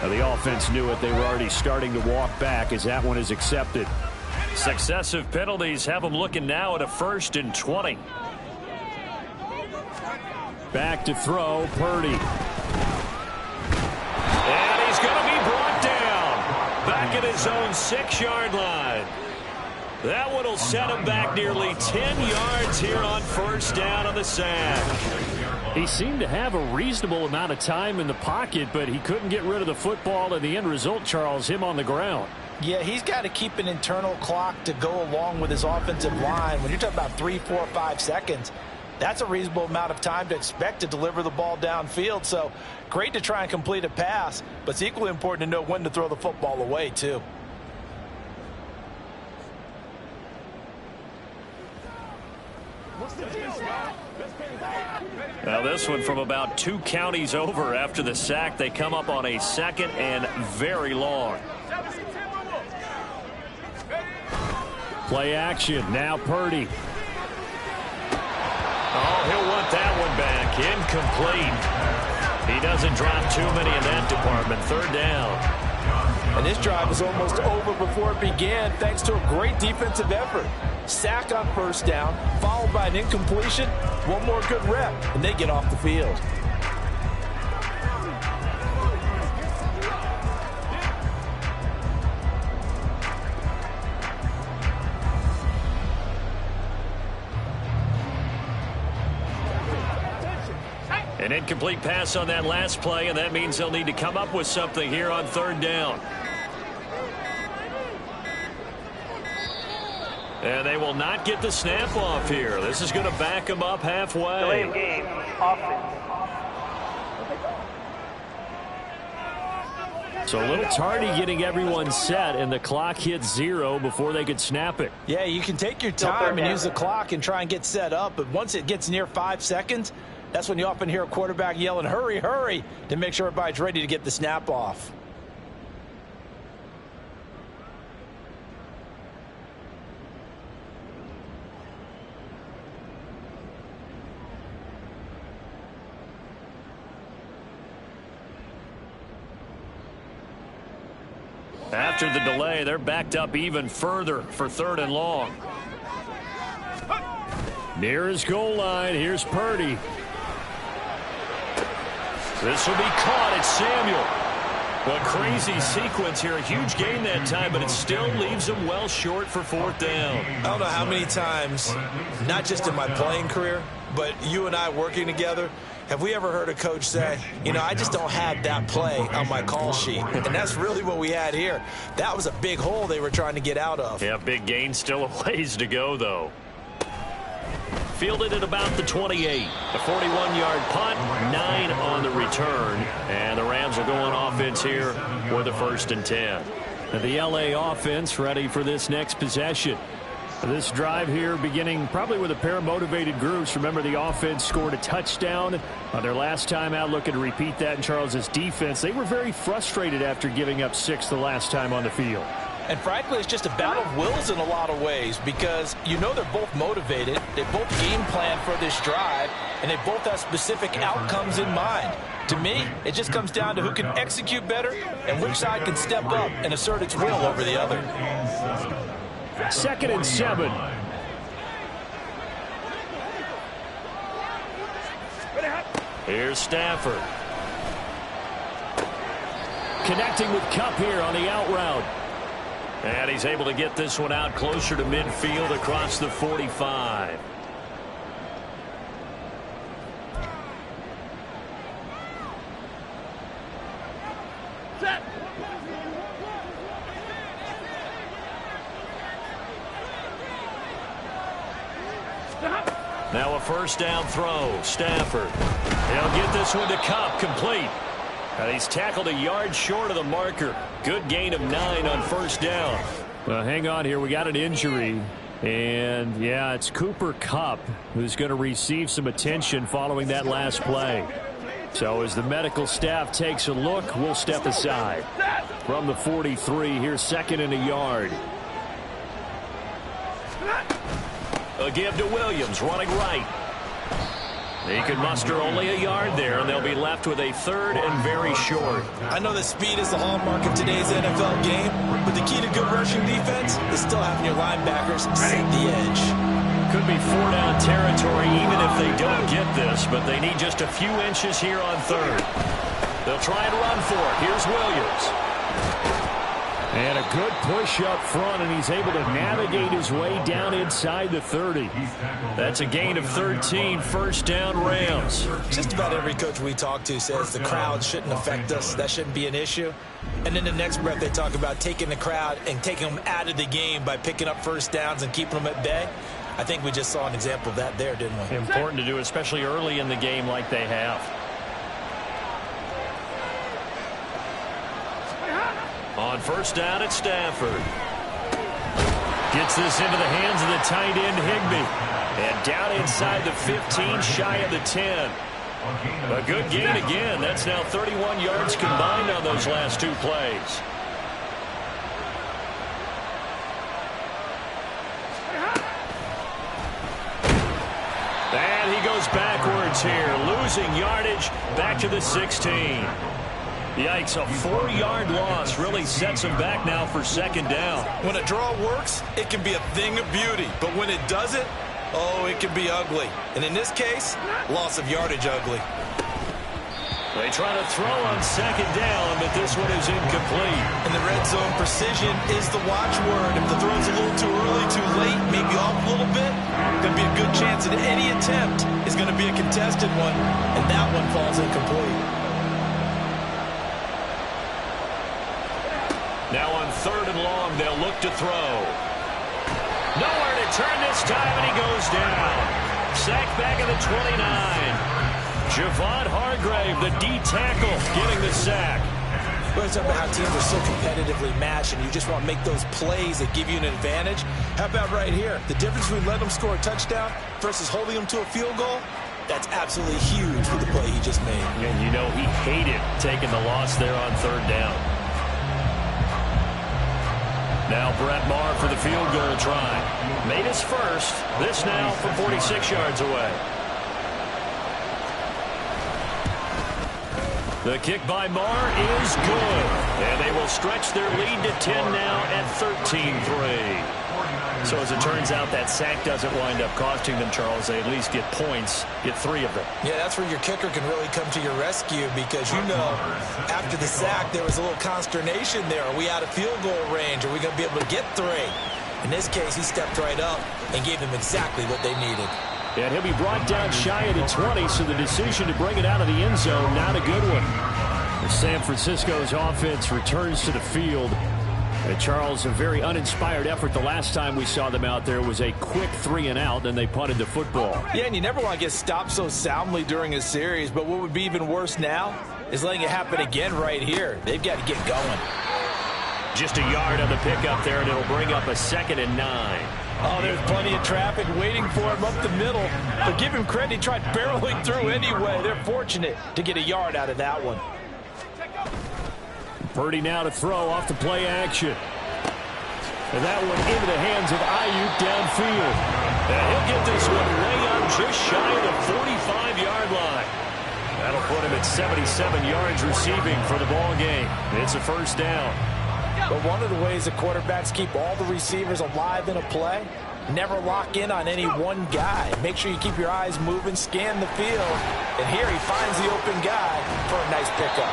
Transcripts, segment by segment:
The offense knew it. They were already starting to walk back as that one is accepted. Successive penalties have them looking now at a 1st and 20. Back to throw, Purdy. And he's going to be brought down. Back at his own 6-yard line. That one will set him back nearly 10 yards here on 1st down on the sack. He seemed to have a reasonable amount of time in the pocket, but he couldn't get rid of the football, and the end result, Charles, him on the ground. Yeah, he's got to keep an internal clock to go along with his offensive line. When you're talking about 3, 4, 5 seconds, that's a reasonable amount of time to expect to deliver the ball downfield. So great to try and complete a pass, but it's equally important to know when to throw the football away, too. Now this one from about 2 counties over after the sack. They come up on a 2nd and very long. Play action. Now Purdy. Oh, he'll want that one back. Incomplete. He doesn't drop too many in that department. 3rd down. And this drive was almost over before it began thanks to a great defensive effort. Sack on 1st down, followed by an incompletion. One more good rep, and they get off the field. An incomplete pass on that last play, and that means they'll need to come up with something here on 3rd down. And they will not get the snap off here. This is going to back them up halfway. Delay of game, offense. So a little tardy getting everyone set, and the clock hits 0 before they could snap it. Yeah, you can take your time and use the clock and try and get set up, but once it gets near 5 seconds, that's when you often hear a quarterback yelling, hurry, hurry, to make sure everybody's ready to get the snap off. After the delay, they're backed up even further for 3rd and long. Near his goal line, here's Purdy. This will be caught. It's Samuel. A crazy sequence here. A huge gain that time, but it still leaves them well short for 4th down. I don't know how many times, not just in my playing career, but you and I working together, have we ever heard a coach say, you know, I just don't have that play on my call sheet? And that's really what we had here. That was a big hole they were trying to get out of. Yeah, big gain. Still a ways to go, though. Fielded at about the 28. A 41-yard punt, 9 on the return. And the Rams are going offense here with a 1st and 10. And the LA offense ready for this next possession. This drive here beginning probably with a pair of motivated groups. Remember, the offense scored a touchdown on their last time out. Looking to repeat that in Charles's defense. They were very frustrated after giving up 6 the last time on the field. And frankly, it's just a battle of wills in a lot of ways because you know they're both motivated. They both game plan for this drive, and they both have specific outcomes in mind. To me, it just comes down to who can execute better and which side can step up and assert its will over the other. 2nd and 7. Here's Stafford. Connecting with Kupp here on the out route. And he's able to get this one out closer to midfield across the 45. Now a 1st down throw. Stafford. He'll get this one to Kupp, complete. And he's tackled a yard short of the marker. Good gain of 9 on 1st down. Hang on here. We got an injury. And, yeah, it's Cooper Kupp who's going to receive some attention following that last play. So as the medical staff takes a look, we'll step aside. From the 43, here's 2nd and a yard. A give to Williams, running right. He could muster only a yard there, and they'll be left with a third and very short. I know that speed is the hallmark of today's NFL game, but the key to good rushing defense is still having your linebackers set the edge. Could be four-down territory even if they don't get this, but they need just a few inches here on third. They'll try and run for it. Here's Williams. And a good push up front, and he's able to navigate his way down inside the 30. That's a gain of 13, first down Rams. Just about every coach we talk to says the crowd shouldn't affect us. That shouldn't be an issue. And in the next breath, they talk about taking the crowd and taking them out of the game by picking up first downs and keeping them at bay. I think we just saw an example of that there, didn't we? Important to do, especially early in the game like they have. On first down at Stafford. Gets this into the hands of the tight end Higbee. And down inside the 15, shy of the 10. A good gain again. That's now 31 yards combined on those last two plays. And he goes backwards here, losing yardage back to the 16. Yikes, a 4-yard loss really sets him back now for second down. When a draw works, it can be a thing of beauty. But when it doesn't, oh, it can be ugly. And in this case, loss of yardage ugly. They try to throw on second down, but this one is incomplete. In the red zone, precision is the watchword. If the throw's a little too early, too late, maybe off a little bit, going to be a good chance that any attempt is going to be a contested one, and that one falls incomplete. Now on third and long, they'll look to throw. Nowhere to turn this time, and he goes down. Sacked back at the 29. Javon Hargrave, the D tackle, getting the sack. We're talking about how teams are so competitively matched, and you just want to make those plays that give you an advantage. How about right here? The difference between letting them score a touchdown versus holding them to a field goal, that's absolutely huge for the play he just made. And you know he hated taking the loss there on third down. Now Brett Maher for the field goal try. Made his first. This now from 46 yards away. The kick by Maher is good. And they will stretch their lead to 10 now at 13-3. So as it turns out, that sack doesn't wind up costing them, Charles. They at least get points, get 3 of them. Yeah, that's where your kicker can really come to your rescue because, you know, after the sack, there was a little consternation there. Are we out of field goal range? Are we going to be able to get 3? In this case, he stepped right up and gave them exactly what they needed. And he'll be brought down shy of the 20, so the decision to bring it out of the end zone, not a good one. San Francisco's offense returns to the field. And Charles, a very uninspired effort. The last time we saw them out there was a quick 3-and-out, and they punted the football. Yeah, and you never want to get stopped so soundly during a series, but what would be even worse now is letting it happen again right here. They've got to get going. Just a yard on the pickup there, and it'll bring up a 2nd and 9. Oh, there's plenty of traffic waiting for him up the middle. But give him credit, he tried barreling through anyway. They're fortunate to get a yard out of that one. Purdy now to throw off the play action. And that one into the hands of Ayuk downfield. And he'll get this one way up just shy of the 45-yard line. That'll put him at 77 yards receiving for the ball game. It's a first down. But one of the ways the quarterbacks keep all the receivers alive in a play, never lock in on any one guy. Make sure you keep your eyes moving, scan the field. And here he finds the open guy for a nice pickup.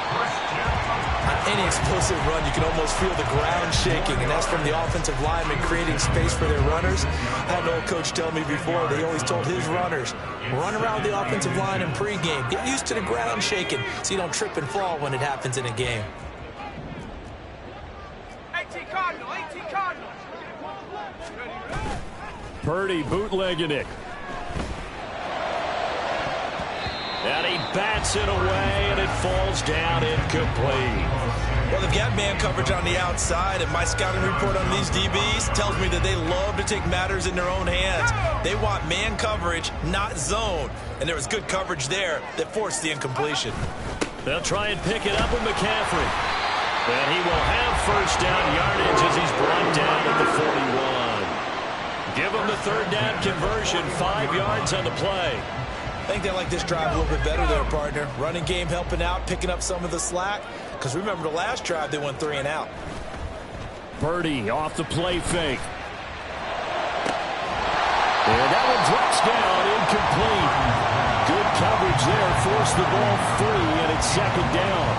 On any explosive run, you can almost feel the ground shaking, and that's from the offensive lineman creating space for their runners. I had an old coach tell me before, they always told his runners, run around the offensive line in pregame. Get used to the ground shaking so you don't trip and fall when it happens in a game. 18 Cardinal, 18 Cardinal. Purdy bootlegging it. And he bats it away, and it falls down incomplete. Well, they've got man coverage on the outside, and my scouting report on these DBs tells me that they love to take matters in their own hands. They want man coverage, not zone. And there was good coverage there that forced the incompletion. They'll try and pick it up with McCaffrey. And he will have first down yardage as he's brought down at the 41. Give him the third down conversion, 5 yards on the play. I think they like this drive a little bit better there, partner. Running game helping out, picking up some of the slack. Because remember, the last drive, they went 3 and out. Purdy off the play fake. And that one drops down, incomplete. Good coverage there, forced the ball free, and it's second down.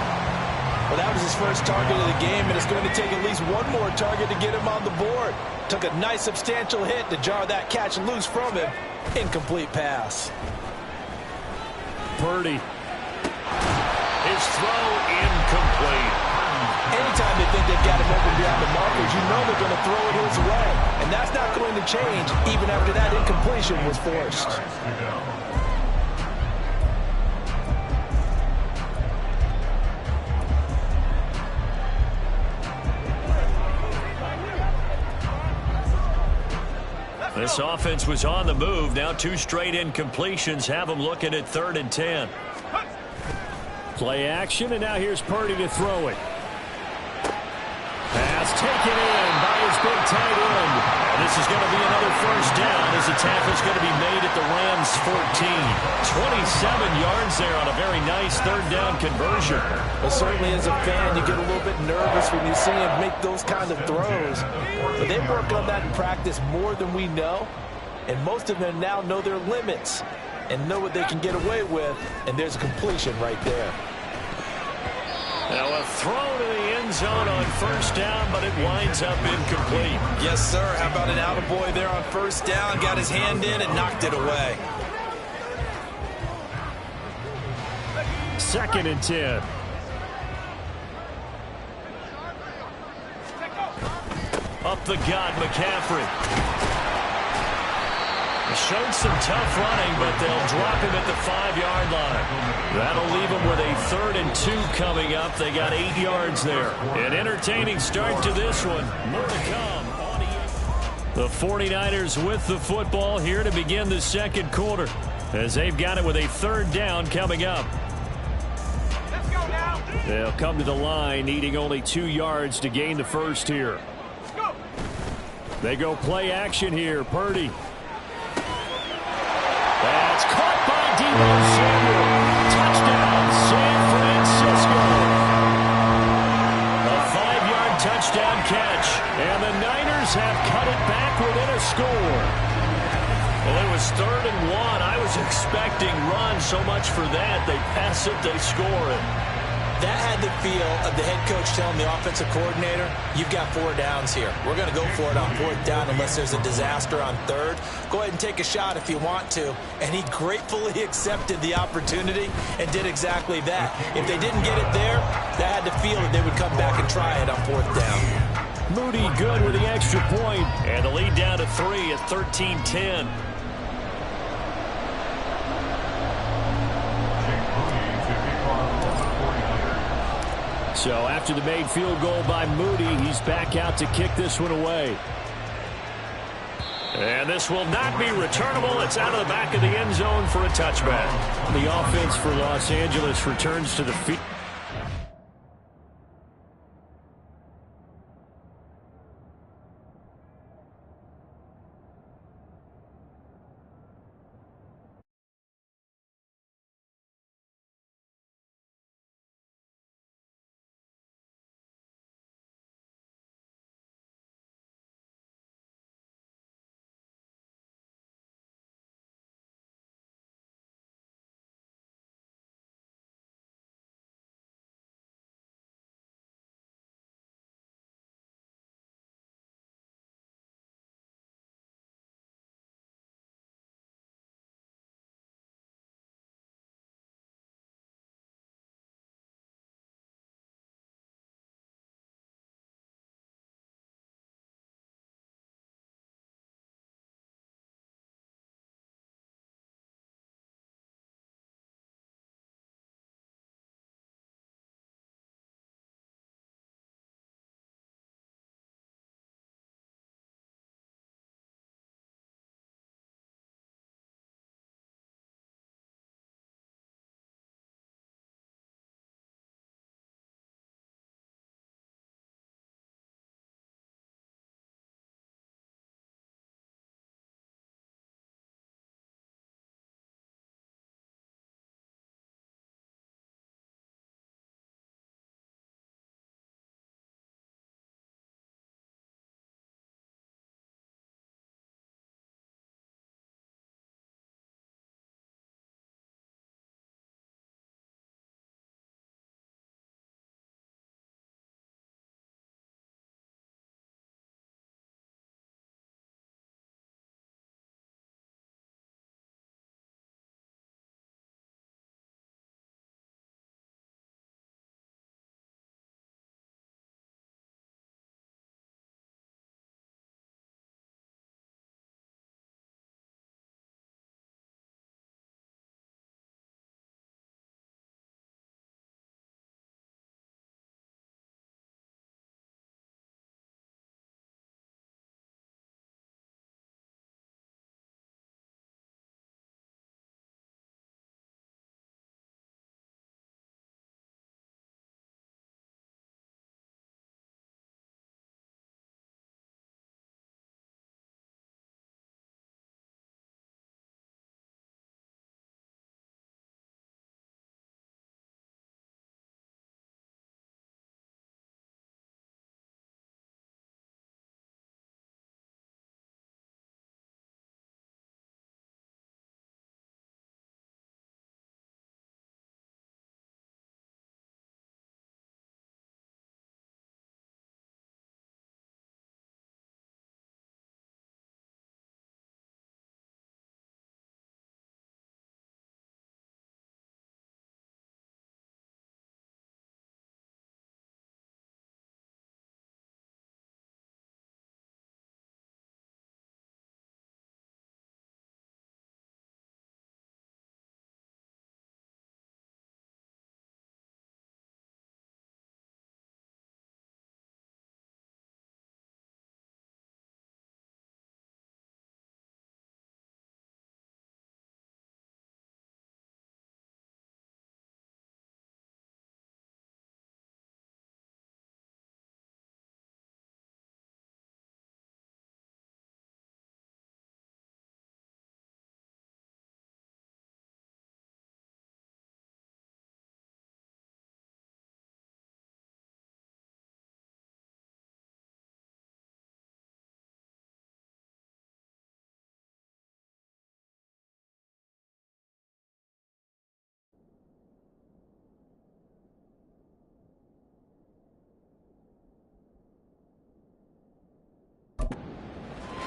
Well, that was his first target of the game, and it's going to take at least one more target to get him on the board. Took a nice substantial hit to jar that catch loose from him. Incomplete pass. Purdy. His throw incomplete. Anytime they think they've got him open beyond the markers, you know they're going to throw it his way. And that's not going to change even after that incompletion was forced. This offense was on the move. Now 2 straight incompletions have them looking at 3rd and 10. Play action, and now here's Purdy to throw it. Pass taken in by his big tight end. And this is going to be another first down as the tackle's going to be made at the Rams' 14. 27 yards there on a very nice 3rd down conversion. Well, certainly as a fan, you get a little bit nervous when you see him make those kinds of throws. But they've worked on that in practice more than we know. And most of them now know their limits and know what they can get away with. And there's a completion right there. Now a throw to the end zone on first down, but it winds up incomplete. Yes, sir. How about an attaboy there on first down? Got his hand in and knocked it away. 2nd and 10. Up the gut, McCaffrey. Showed some tough running, but they'll drop him at the 5-yard line. That'll leave him with a 3rd and 2 coming up. They got 8 yards there. An entertaining start to this one. More to come. The 49ers with the football here to begin the 2nd quarter, as they've got it with a 3rd down coming up. Let's go now. They'll come to the line needing only 2 yards to gain the first here. Let's go. They go play action here. Purdy. That's caught by Deebo Samuel. Touchdown, San Francisco. A 5-yard touchdown catch, and the Niners have cut it back within a score. Well, it was 3rd and 1. I was expecting run, so much for that. They pass it, they score it. That had the feel of the head coach telling the offensive coordinator, you've got 4 downs here. We're going to go for it on 4th down unless there's a disaster on 3rd. Go ahead and take a shot if you want to. And he gratefully accepted the opportunity and did exactly that. If they didn't get it there, that had the feel that they would come back and try it on 4th down. Moody good with the extra point. And the lead down to 3 at 13-10. So after the made field goal by Moody, he's back out to kick this one away. And this will not be returnable. It's out of the back of the end zone for a touchback. The offense for Los Angeles returns to the field.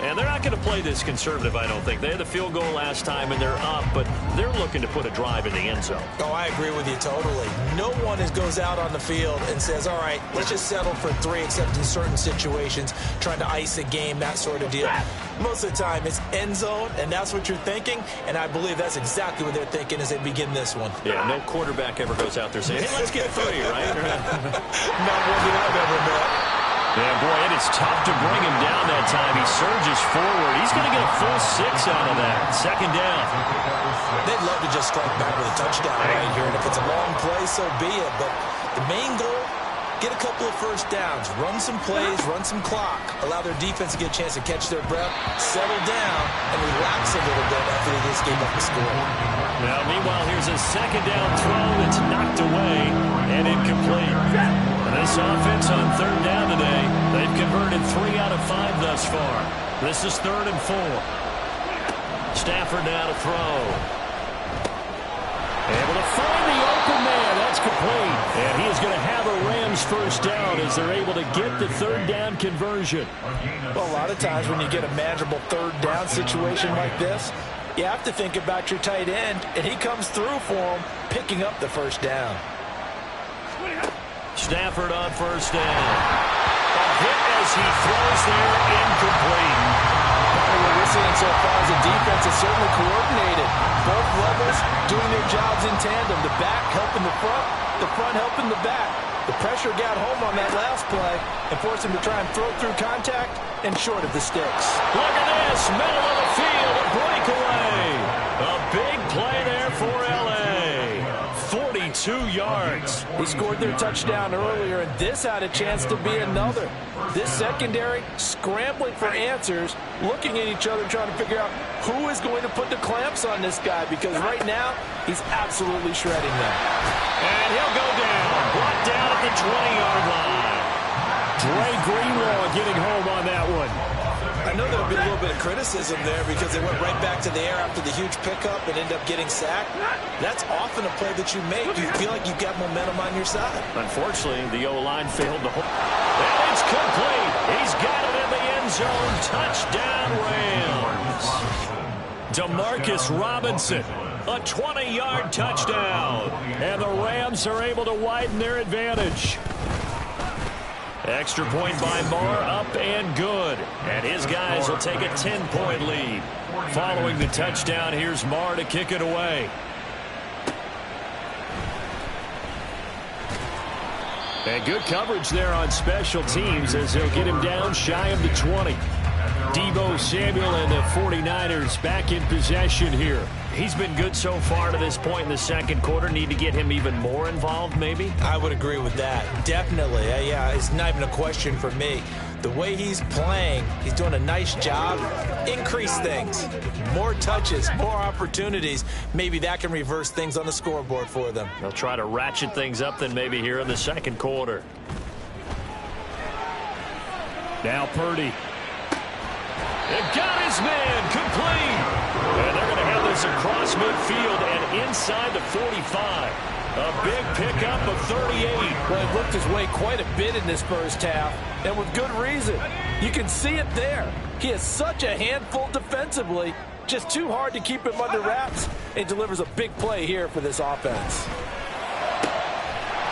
And they're not going to play this conservative, I don't think. They had the field goal last time, and they're up, but they're looking to put a drive in the end zone. Oh, I agree with you totally. No one goes out on the field and says, all right, let's just settle for 3, except in certain situations, trying to ice a game, that sort of deal. Most of the time, it's end zone, and that's what you're thinking, and I believe that's exactly what they're thinking as they begin this one. Yeah, no quarterback ever goes out there saying, hey, let's get 3, right? Not one that I've ever met. Yeah, boy, it is tough to bring him down that time. He surges forward. He's going to get a full 6 out of that. Second down. They'd love to just strike back with a touchdown right here, and if it's a long play, so be it. But the main goal, get a couple of first downs, run some plays, run some clock, allow their defense to get a chance to catch their breath, settle down, and relax a little bit after they just gave up the score. Now, meanwhile, here's a second down throw that's knocked away and incomplete. This offense on third down today, they've converted 3 out of 5 thus far. This is 3rd and 4. Stafford now to throw. Able to find the open man. That's complete. And he is going to have a Rams first down as they're able to get the third down conversion. Well, a lot of times when you get a manageable third down situation like this, you have to think about your tight end, and he comes through for him, picking up the first down. Stafford on first down. A hit as he throws there, incomplete. What we're seeing so far is the defense is certainly coordinated. Both levels doing their jobs in tandem. The back helping the front helping the back. The pressure got home on that last play and forced him to try and throw through contact and short of the sticks. Look at this, middle of the field, a breakaway. A big play there for L.A. 42 yards. He scored their touchdown earlier, and this had a chance to be another. This secondary scrambling for answers, looking at each other, trying to figure out who is going to put the clamps on this guy, because right now he's absolutely shredding them. And he'll go down, brought down at the 20-yard line. Dre Greenlaw getting home on that one. I know there'll be a little bit of criticism there because they went right back to the air after the huge pickup and ended up getting sacked. That's often a play that you make. You feel like you've got momentum on your side. Unfortunately, the O-line failed to hold. And it's complete. He's got it in the end zone. Touchdown, Rams. Demarcus Robinson, a 20-yard touchdown. And the Rams are able to widen their advantage. Extra point by Marr, up and good. And his guys will take a 10-point lead. Following the touchdown, here's Marr to kick it away. And good coverage there on special teams as they'll get him down shy of the 20. Deebo Samuel and the 49ers back in possession here. He's been good so far to this point in the second quarter. Need to get him even more involved, maybe? I would agree with that. Definitely. Yeah, it's not even a question for me. The way he's playing, he's doing a nice job. Increase things. More touches, more opportunities. Maybe that can reverse things on the scoreboard for them. They'll try to ratchet things up then maybe here in the second quarter. Now Purdy. It got his man complete. And they're going to have this across midfield and inside the 45. A big pickup of 38. Well, he worked his way quite a bit in this first half, and with good reason. You can see it there. He is such a handful defensively, just too hard to keep him under wraps, and delivers a big play here for this offense.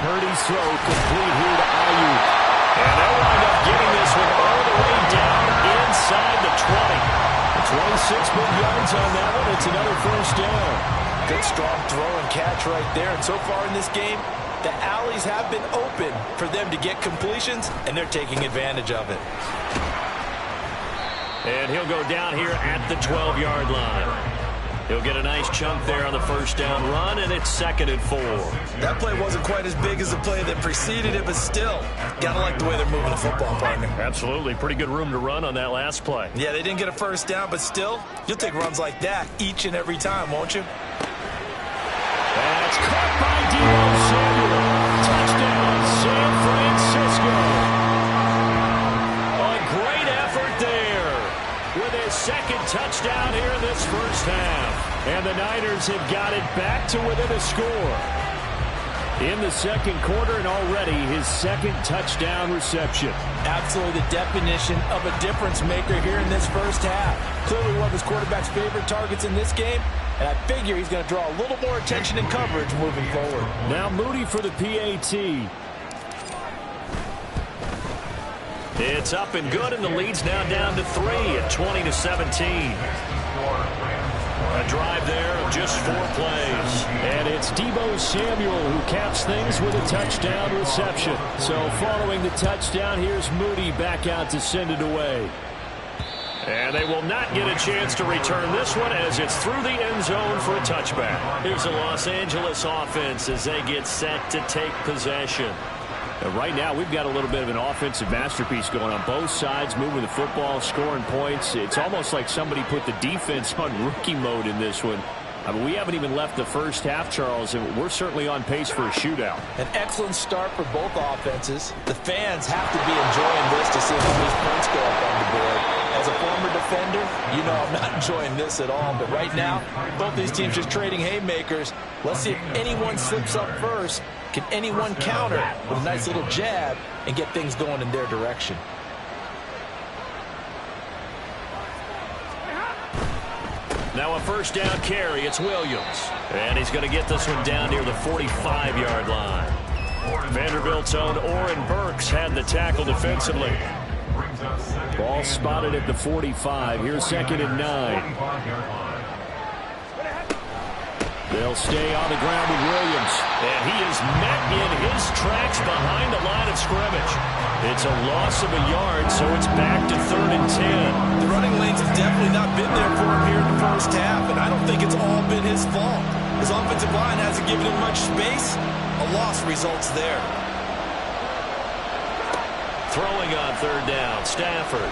Purdy's throw complete here to Ayuk. And they'll wind up getting this one all the way down inside the 20. 26 big yards on that one. It's another first down. Good strong throw and catch right there. And so far in this game, the alleys have been open for them to get completions, and they're taking advantage of it. And he'll go down here at the 12-yard line. He'll get a nice chunk there on the first down run, and it's 2nd and 4. That play wasn't quite as big as the play that preceded it, but still, gotta like the way they're moving the football, partner. Absolutely. Pretty good room to run on that last play. Yeah, they didn't get a first down, but still, you'll take runs like that each and every time, won't you? That's caught by Deebo Samuel. Touchdown, San Francisco. A great effort there with his second touchdown here in this first half. And the Niners have got it back to within a score. In the second quarter, and already his second touchdown reception. Absolutely the definition of a difference maker here in this first half. Clearly one of his quarterback's favorite targets in this game, and I figure he's going to draw a little more attention and coverage moving forward. Now Moody for the PAT. It's up and good, and the lead's now down to 3 at 20-17. A drive there of just 4 plays. And it's Deebo Samuel who caps things with a touchdown reception. So following the touchdown, here's Moody back out to send it away. And they will not get a chance to return this one as it's through the end zone for a touchback. Here's the Los Angeles offense as they get set to take possession. Right now, we've got a little bit of an offensive masterpiece going on both sides, moving the football, scoring points. It's almost like somebody put the defense on rookie mode in this one. I mean, we haven't even left the first half, Charles, and we're certainly on pace for a shootout. An excellent start for both offenses. The fans have to be enjoying this to see how these points go up on the board. As a former defender, you know I'm not enjoying this at all. But right now, both these teams just trading haymakers. Let's see if anyone slips up first. Can anyone counter with a nice little jab and get things going in their direction? Now a first down carry. It's Williams. And he's going to get this one down near the 45-yard line. Vanderbilt's own Oren Burks had the tackle defensively. Ball spotted at the 45. Here's 2nd and 9. They'll stay on the ground with Williams. And he is met in his tracks behind the line of scrimmage. It's a loss of a yard, so it's back to 3rd and 10. The running lanes have definitely not been there for him here in the first half, and I don't think it's all been his fault. His offensive line hasn't given him much space. A loss results there. Throwing on 3rd down, Stafford.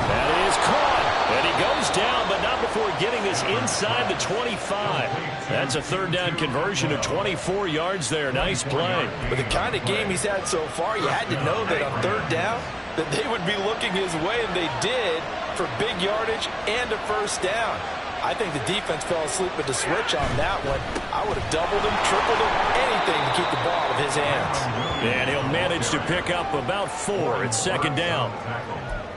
That is caught. And he goes down, but not before getting this inside the 25. That's a 3rd down conversion of 24 yards there. Nice play. With the kind of game he's had so far, you had to know that on 3rd down that they would be looking his way, and they did, for big yardage and a first down. I think the defense fell asleep with the switch on that one. I would have doubled him, tripled him, anything to keep the ball out of his hands. And he'll manage to pick up about 4. It's 2nd down.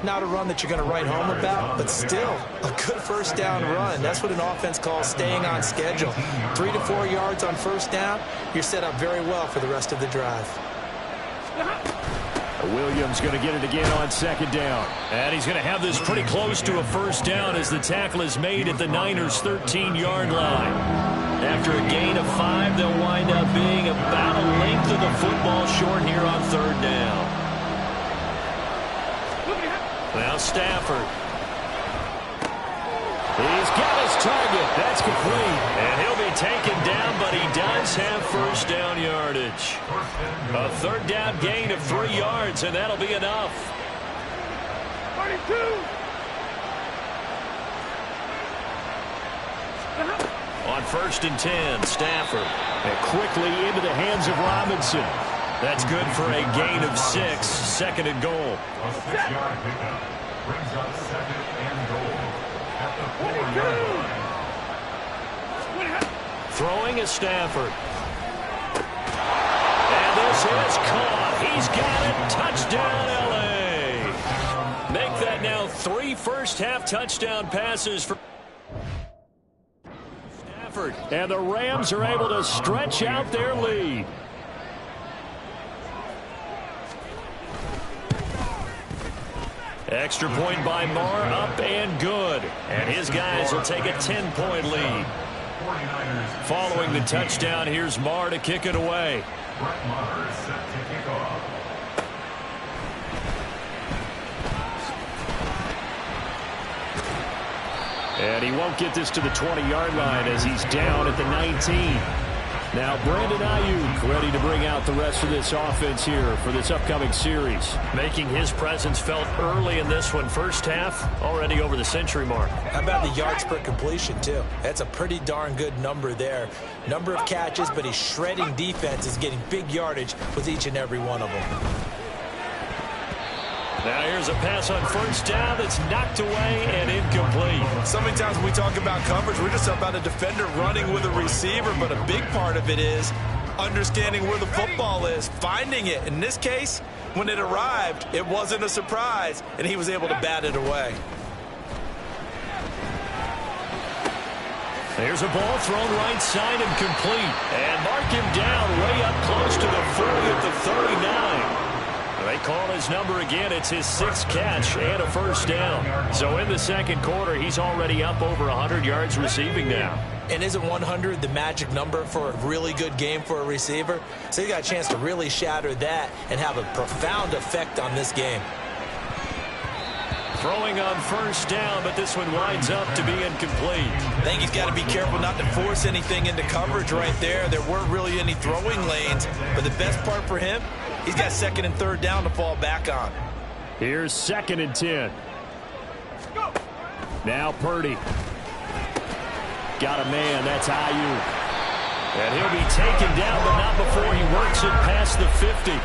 Not a run that you're going to write home about, but still a good first down run. That's what an offense calls staying on schedule. 3 to 4 yards on first down, you're set up very well for the rest of the drive. Williams going to get it again on 2nd down. And he's going to have this pretty close to a first down as the tackle is made at the Niners' 13-yard line. After a gain of 5, they'll wind up being about a length of the football short here on 3rd down. Now Stafford. He's got his target. That's complete. And he'll be taken down, but he does have first down yardage. A 3rd down gain of 3 yards, and that'll be enough. 32. On 1st and 10, Stafford. And quickly into the hands of Robinson. That's good for a gain of 6, 2nd and goal. Brings up 2nd and goal at the 4-yard line. Throwing is Stafford. And this is caught. He's got it. Touchdown, L.A. Make that now 3 first-half touchdown passes for Stafford. And the Rams are able to stretch out their lead. Extra point by Marr, up and good. And his guys will take a 10-point lead. Following the touchdown, here's Marr to kick it away. Brett Maher is set to kick off. And he won't get this to the 20-yard line as he's down at the 19. Now Brandon Ayuk ready to bring out the rest of this offense here for this upcoming series. Making his presence felt early in this one. First half, already over the century mark. How about the yards per completion, too? That's a pretty darn good number there. Number of catches, but he's shredding defenses, getting big yardage with each and every one of them. Now here's a pass on first down that's knocked away and incomplete. So many times when we talk about coverage, we're just about a defender running with a receiver, but a big part of it is understanding where the football is, finding it. In this case, when it arrived, it wasn't a surprise, and he was able to bat it away. There's a ball thrown right side and complete. And mark him down way up close to the 40 at the 39. They call his number again. It's his 6th catch and a first down. So in the second quarter, he's already up over 100 yards receiving now. And isn't 100 the magic number for a really good game for a receiver? So he got a chance to really shatter that and have a profound effect on this game. Throwing on first down, but this one winds up to be incomplete. I think he's got to be careful not to force anything into coverage right there. There weren't really any throwing lanes, but the best part for him, he's got 2nd and 3rd down to fall back on. Here's 2nd and 10. Now Purdy. Got a man, that's Ayuk. And he'll be taken down, but not before he works it past the 50.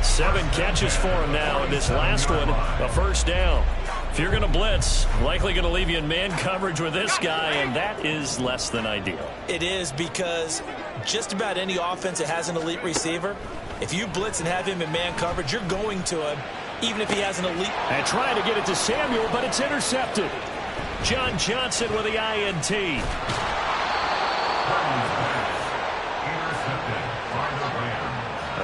7 catches for him now, and this last one, a first down. If you're going to blitz, likely going to leave you in man coverage with this guy, and that is less than ideal. It is, because just about any offense that has an elite receiver, if you blitz and have him in man coverage, you're going to him, even if he has an elite. And trying to get it to Samuel, but it's intercepted. John Johnson with the INT.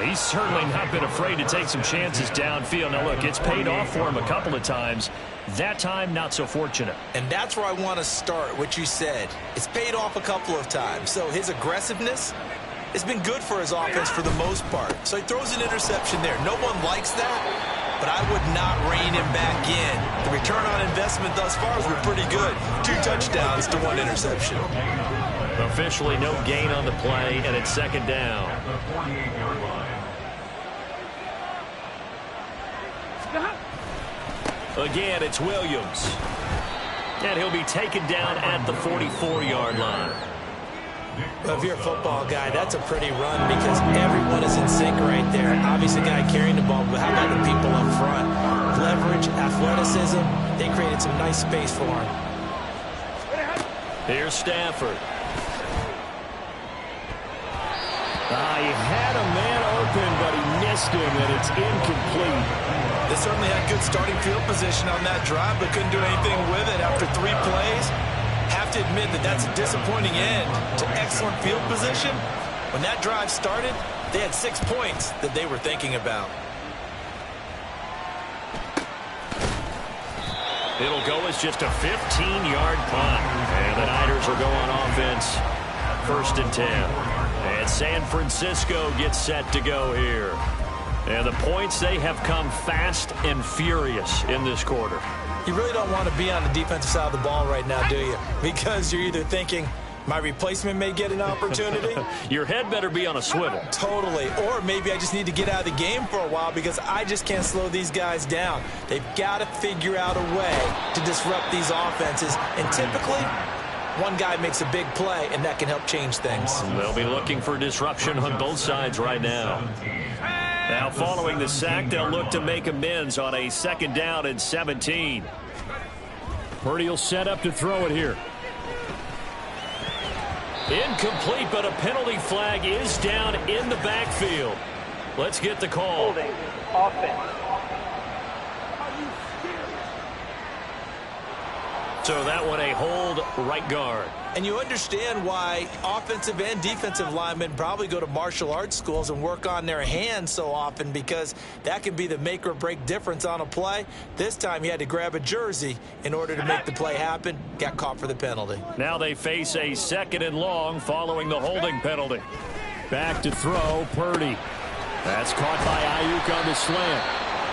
He's certainly not been afraid to take some chances downfield. Now, look, it's paid off for him a couple of times. That time, not so fortunate. And that's where I want to start, what you said. It's paid off a couple of times. So his aggressiveness has been good for his offense for the most part. So he throws an interception there. No one likes that, but I would not rein him back in. The return on investment thus far has been pretty good. 2 touchdowns to 1 interception. Officially no gain on the play, and it's 2nd down. Again, it's Williams. And he'll be taken down at the 44-yard line. Well, if you're a football guy, that's a pretty run because everyone is in sync right there. Obviously, the guy carrying the ball, but how about the people up front? Leverage, athleticism, they created some nice space for him. Here's Stafford. He had a man open, but he missed him, and it's incomplete. They certainly had good starting field position on that drive, but couldn't do anything with it after 3 plays. Have to admit that that's a disappointing end to excellent field position. When that drive started, they had 6 points that they were thinking about. It'll go as just a 15-yard punt. And the Niners will go on offense. 1st and 10. And San Francisco gets set to go here. And the points, they have come fast and furious in this quarter. You really don't want to be on the defensive side of the ball right now, do you? Because you're either thinking, my replacement may get an opportunity. Your head better be on a swivel. Totally. Or maybe I just need to get out of the game for a while because I just can't slow these guys down. They've got to figure out a way to disrupt these offenses. And typically, one guy makes a big play, and that can help change things. They'll be looking for disruption on both sides right now. Now, following the sack, they'll look to make amends on a 2nd down and 17. Purdy will set up to throw it here. Incomplete, but a penalty flag is down in the backfield. Let's get the call. Holding offense. So that one a hold, right guard. And you understand why offensive and defensive linemen probably go to martial arts schools and work on their hands so often, because that can be the make or break difference on a play. This time he had to grab a jersey in order to make the play happen. Got caught for the penalty. Now they face a 2nd and long following the holding penalty. Back to throw, Purdy. That's caught by Ayuk on the slant.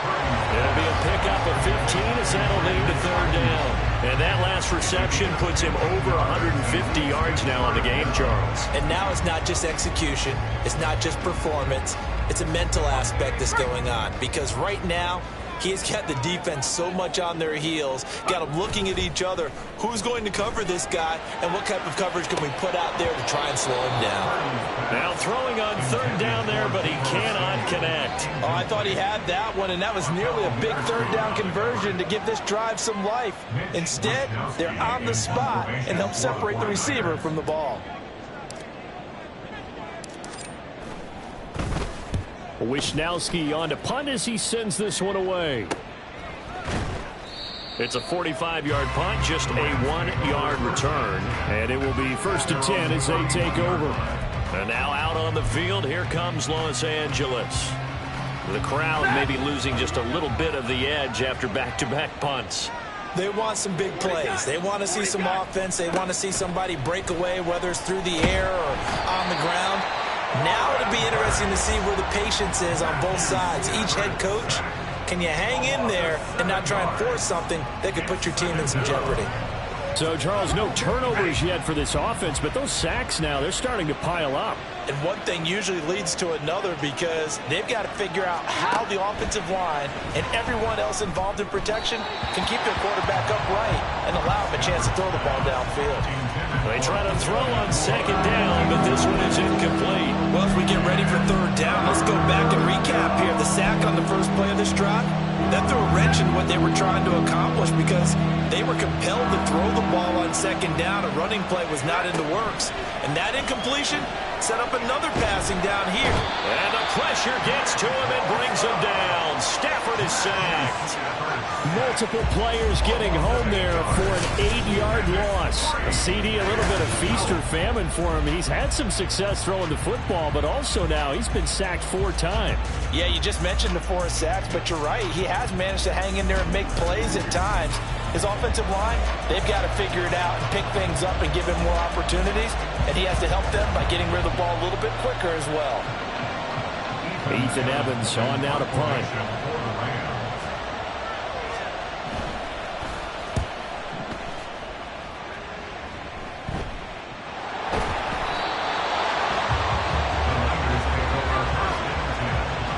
It'll be a pickup of 15 as that'll lead to 3rd down. And that last reception puts him over 150 yards now on the game, Charles. And now it's not just execution. It's not just performance. It's a mental aspect that's going on. Because right now, He's got the defense so much on their heels, got them looking at each other. Who's going to cover this guy, and what type of coverage can we put out there to try and slow him down? Now throwing on third down there, but he cannot connect. Oh, I thought he had that one, and that was nearly a big third down conversion to give this drive some life. Instead, they're on the spot and help separate the receiver from the ball. Wishnowski on to punt as he sends this one away. It's a 45-yard punt, just a 1-yard return. And it will be 1st and 10 as they take over. And now out on the field, here comes Los Angeles. The crowd may be losing just a little bit of the edge after back-to-back punts. They want some big plays. They want to see some offense. They want to see somebody break away, whether it's through the air or on the ground. Now it'll be interesting to see where the patience is on both sides. Each head coach, can you hang in there and not try and force something that could put your team in some jeopardy? So, Charles, no turnovers yet for this offense, but those sacks now, they're starting to pile up. And one thing usually leads to another because they've got to figure out how the offensive line and everyone else involved in protection can keep their quarterback upright and allow him a chance to throw the ball downfield. They try to throw on second down, but this one is incomplete. Well, as we get ready for third down, let's go back and recap here. The sack on the first play of this drive, that threw a wrench in what they were trying to accomplish because they were compelled to throw the ball on second down. A running play was not in the works. And that incompletion set up another passing down here. And the pressure gets to him and brings him down. Stafford is sacked. Multiple players getting home there for an 8-yard loss. A CD, a little bit of feast or famine for him. He's had some success throwing the football, but also now he's been sacked 4 times. Yeah, you just mentioned the 4 sacks, but you're right. He has managed to hang in there and make plays at times. His offensive line, they've got to figure it out and pick things up and give him more opportunities, and he has to help them by getting rid of the ball a little bit quicker as well. Ethan Evans on now to punt.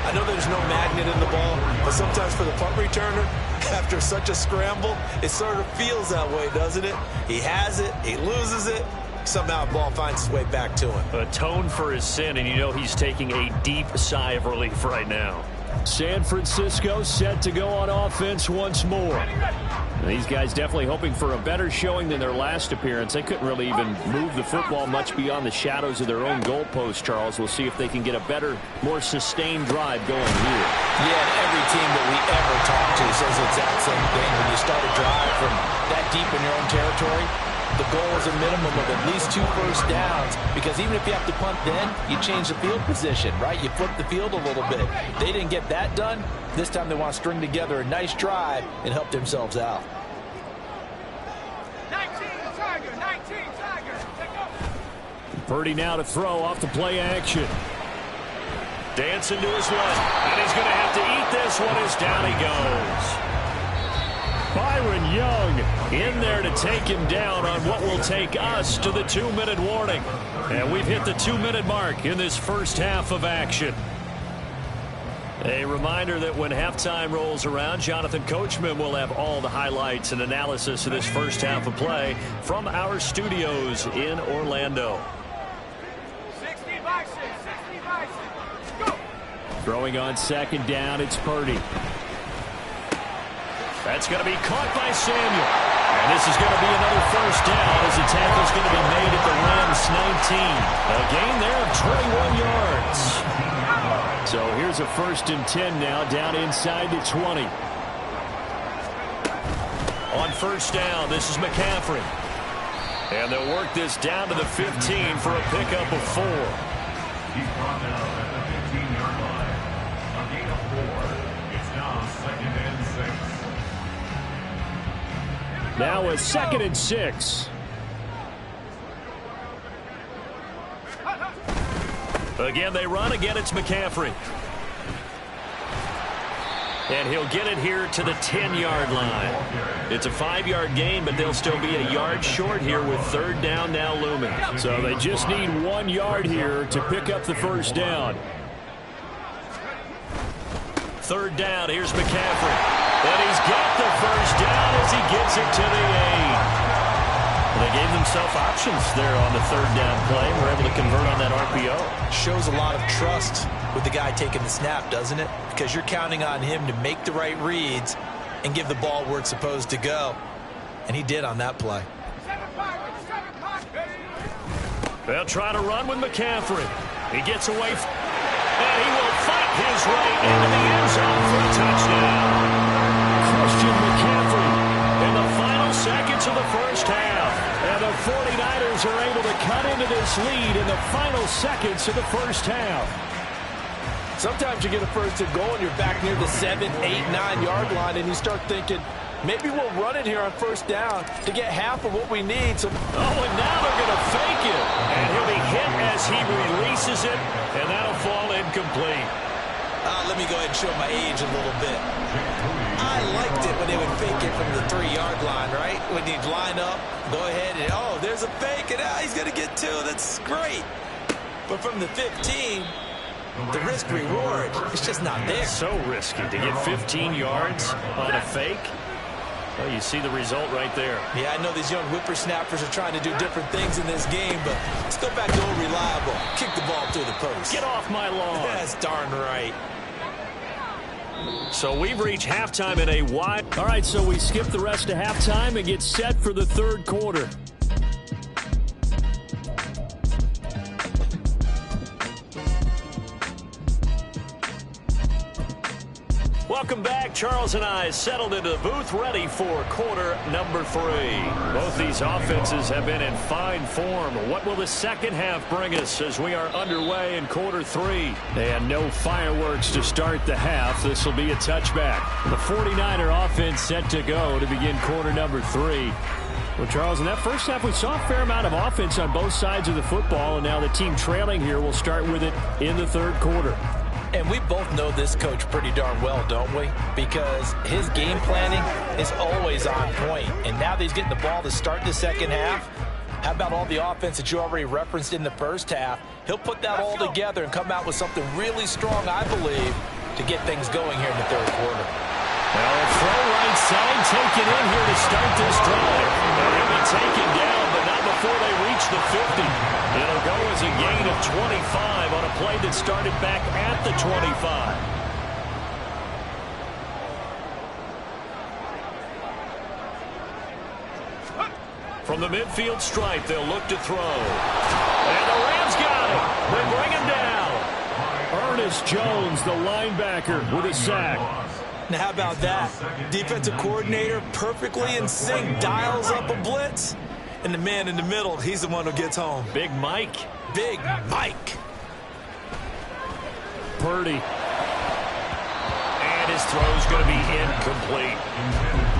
I know there's no magnet in the ball, but sometimes for the punt returner, after such a scramble, it sort of feels that way, doesn't it? He has it, he loses it, somehow the ball finds its way back to him. Atone for his sin, and you know he's taking a deep sigh of relief right now. San Francisco set to go on offense once more. These guys definitely hoping for a better showing than their last appearance. They couldn't really even move the football much beyond the shadows of their own goalpost, Charles. We'll see if they can get a better, more sustained drive going here. Yeah, and every team that we ever talk to says the exact same thing. When you start a drive from that deep in your own territory, the goal is a minimum of at least 2 first downs, because even if you have to punt then, you change the field position, right? You flip the field a little bit. They didn't get that done. This time they want to string together a nice drive and help themselves out. 19 Tiger, 19 Tiger. Purdy now to throw off the play action. Dancing to his left, and he's going to have to eat this one as down he goes. Byron Young in there to take him down on what will take us to the 2-minute warning. And we've hit the 2-minute mark in this first half of action. A reminder that when halftime rolls around, Jonathan Coachman will have all the highlights and analysis of this first half of play from our studios in Orlando. 60 by 6, 60 by 6. Go! Throwing on second down, it's Purdy. That's going to be caught by Samuel. And this is going to be another first down as the tackle's going to be made at the Rams 19. A gain there of 21 yards. So here's a 1st and 10 now, down inside the 20. On first down, this is McCaffrey. And they'll work this down to the 15 for a pickup of 4. He's brought down at the 15-yard line. A gain of 4. It's now 2nd and 6. Now a 2nd and 6. Again, they run. Again, it's McCaffrey. And he'll get it here to the 10-yard line. It's a 5-yard gain, but they'll still be a yard short here with third down now looming. So they just need 1 yard here to pick up the first down. 3rd down. Here's McCaffrey. And he's got the first down as he gets it to the 8. They gave themselves options there on the 3rd down play. We're able to convert on that RPO. Shows a lot of trust with the guy taking the snap, doesn't it? Because you're counting on him to make the right reads and give the ball where it's supposed to go. And he did on that play. They'll try to run with McCaffrey. He gets away and he will fight his way into the end zone for a touchdown. Christian McCaffrey in the final seconds of the first half. And the 49ers are able to cut into this lead in the final seconds of the first half. Sometimes you get a first and goal and you're back near the 7, 8, 9-yard line and you start thinking, maybe we'll run it here on first down to get half of what we need. So, and now they're going to fake it. And he'll be hit as he releases it, and that'll fall incomplete. Let me go ahead and show my age a little bit. I liked it when they would fake it from the 3-yard line, right? When you'd line up, go ahead and, there's a fake, and he's going to get 2. That's great. But from the 15, the risk-reward, it's just not there. It's so risky to get 15 yards on a fake. Well, you see the result right there. Yeah, I know these young whippersnappers are trying to do different things in this game, but let's go back to old reliable. Kick the ball through the post. Get off my lawn. That's darn right. So we've reached halftime in a wide. All right, so we skip the rest of halftime and get set for the 3rd quarter. Welcome back. Charles and I settled into the booth ready for quarter number 3. Both these offenses have been in fine form. What will the second half bring us as we are underway in quarter 3? And no fireworks to start the half. This will be a touchback. The 49er offense set to go to begin quarter number 3. Well, Charles, in that first half, we saw a fair amount of offense on both sides of the football, and now the team trailing here will start with it in the 3rd quarter. And we both know this coach pretty darn well, don't we? Because his game planning is always on point. And now that he's getting the ball to start the second half, how about all the offense that you already referenced in the first half? He'll put that all together and come out with something really strong, I believe, to get things going here in the 3rd quarter. Well, throw right side taken in here to start this drive. And he'll be taken down, but not before they reach the 50. It'll go as a gain of 25 on a play that started back at the 25. From the midfield stripe, they'll look to throw. And the Rams got it. They bring him down. Ernest Jones, the linebacker, with a sack. Now, how about that? Defensive coordinator perfectly in sync, dials up a blitz. And the man in the middle, he's the one who gets home. Big Mike. Big Mike. Purdy. And his throw's going to be incomplete.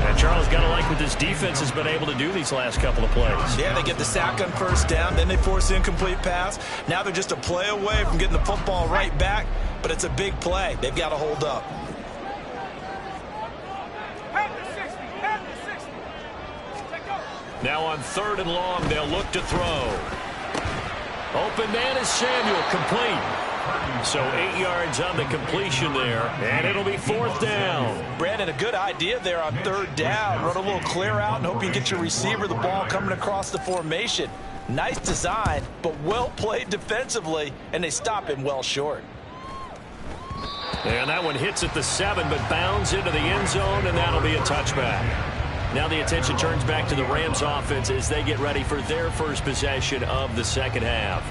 And Charles got to like what this defense has been able to do these last couple of plays. Yeah, they get the sack on first down, then they force incomplete pass. Now they're just a play away from getting the football right back, but it's a big play. They've got to hold up. Now on 3rd and long, they'll look to throw. Open man is Samuel, complete. So 8 yards on the completion there, and it'll be 4th down. Brandon, a good idea there on 3rd down. Run a little clear out and hope you can get your receiver the ball coming across the formation. Nice design, but well played defensively, and they stop him well short. And that one hits at the 7, but bounds into the end zone, and that'll be a touchback. Now the attention turns back to the Rams offense as they get ready for their first possession of the second half.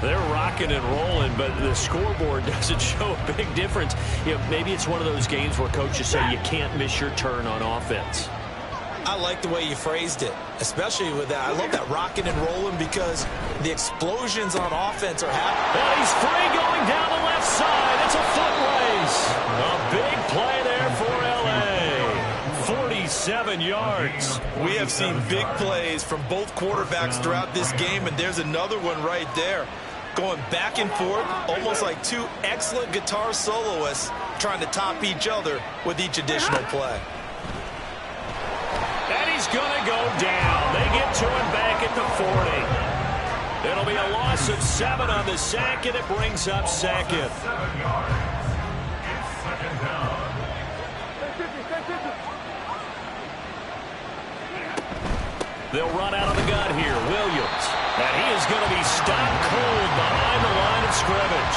They're rocking and rolling, but the scoreboard doesn't show a big difference. Maybe it's one of those games where coaches say you can't miss your turn on offense. I like the way you phrased it, especially with that. I love that rocking and rolling because the explosions on offense are happening. And he's free going down the left side. It's a foot race. A big play there for L.A. 47 yards. We have seen big plays from both quarterbacks throughout this game, and there's another one right there. Going back and forth, almost like two excellent guitar soloists trying to top each other with each additional play. And he's going to go down. They get to him back at the 40. It'll be a loss of 7 on the sack, and it brings up second. 7 yards. It's 2nd down. They'll run out of the gun here. Williams. And he is going to be stopped cold behind the line of scrimmage.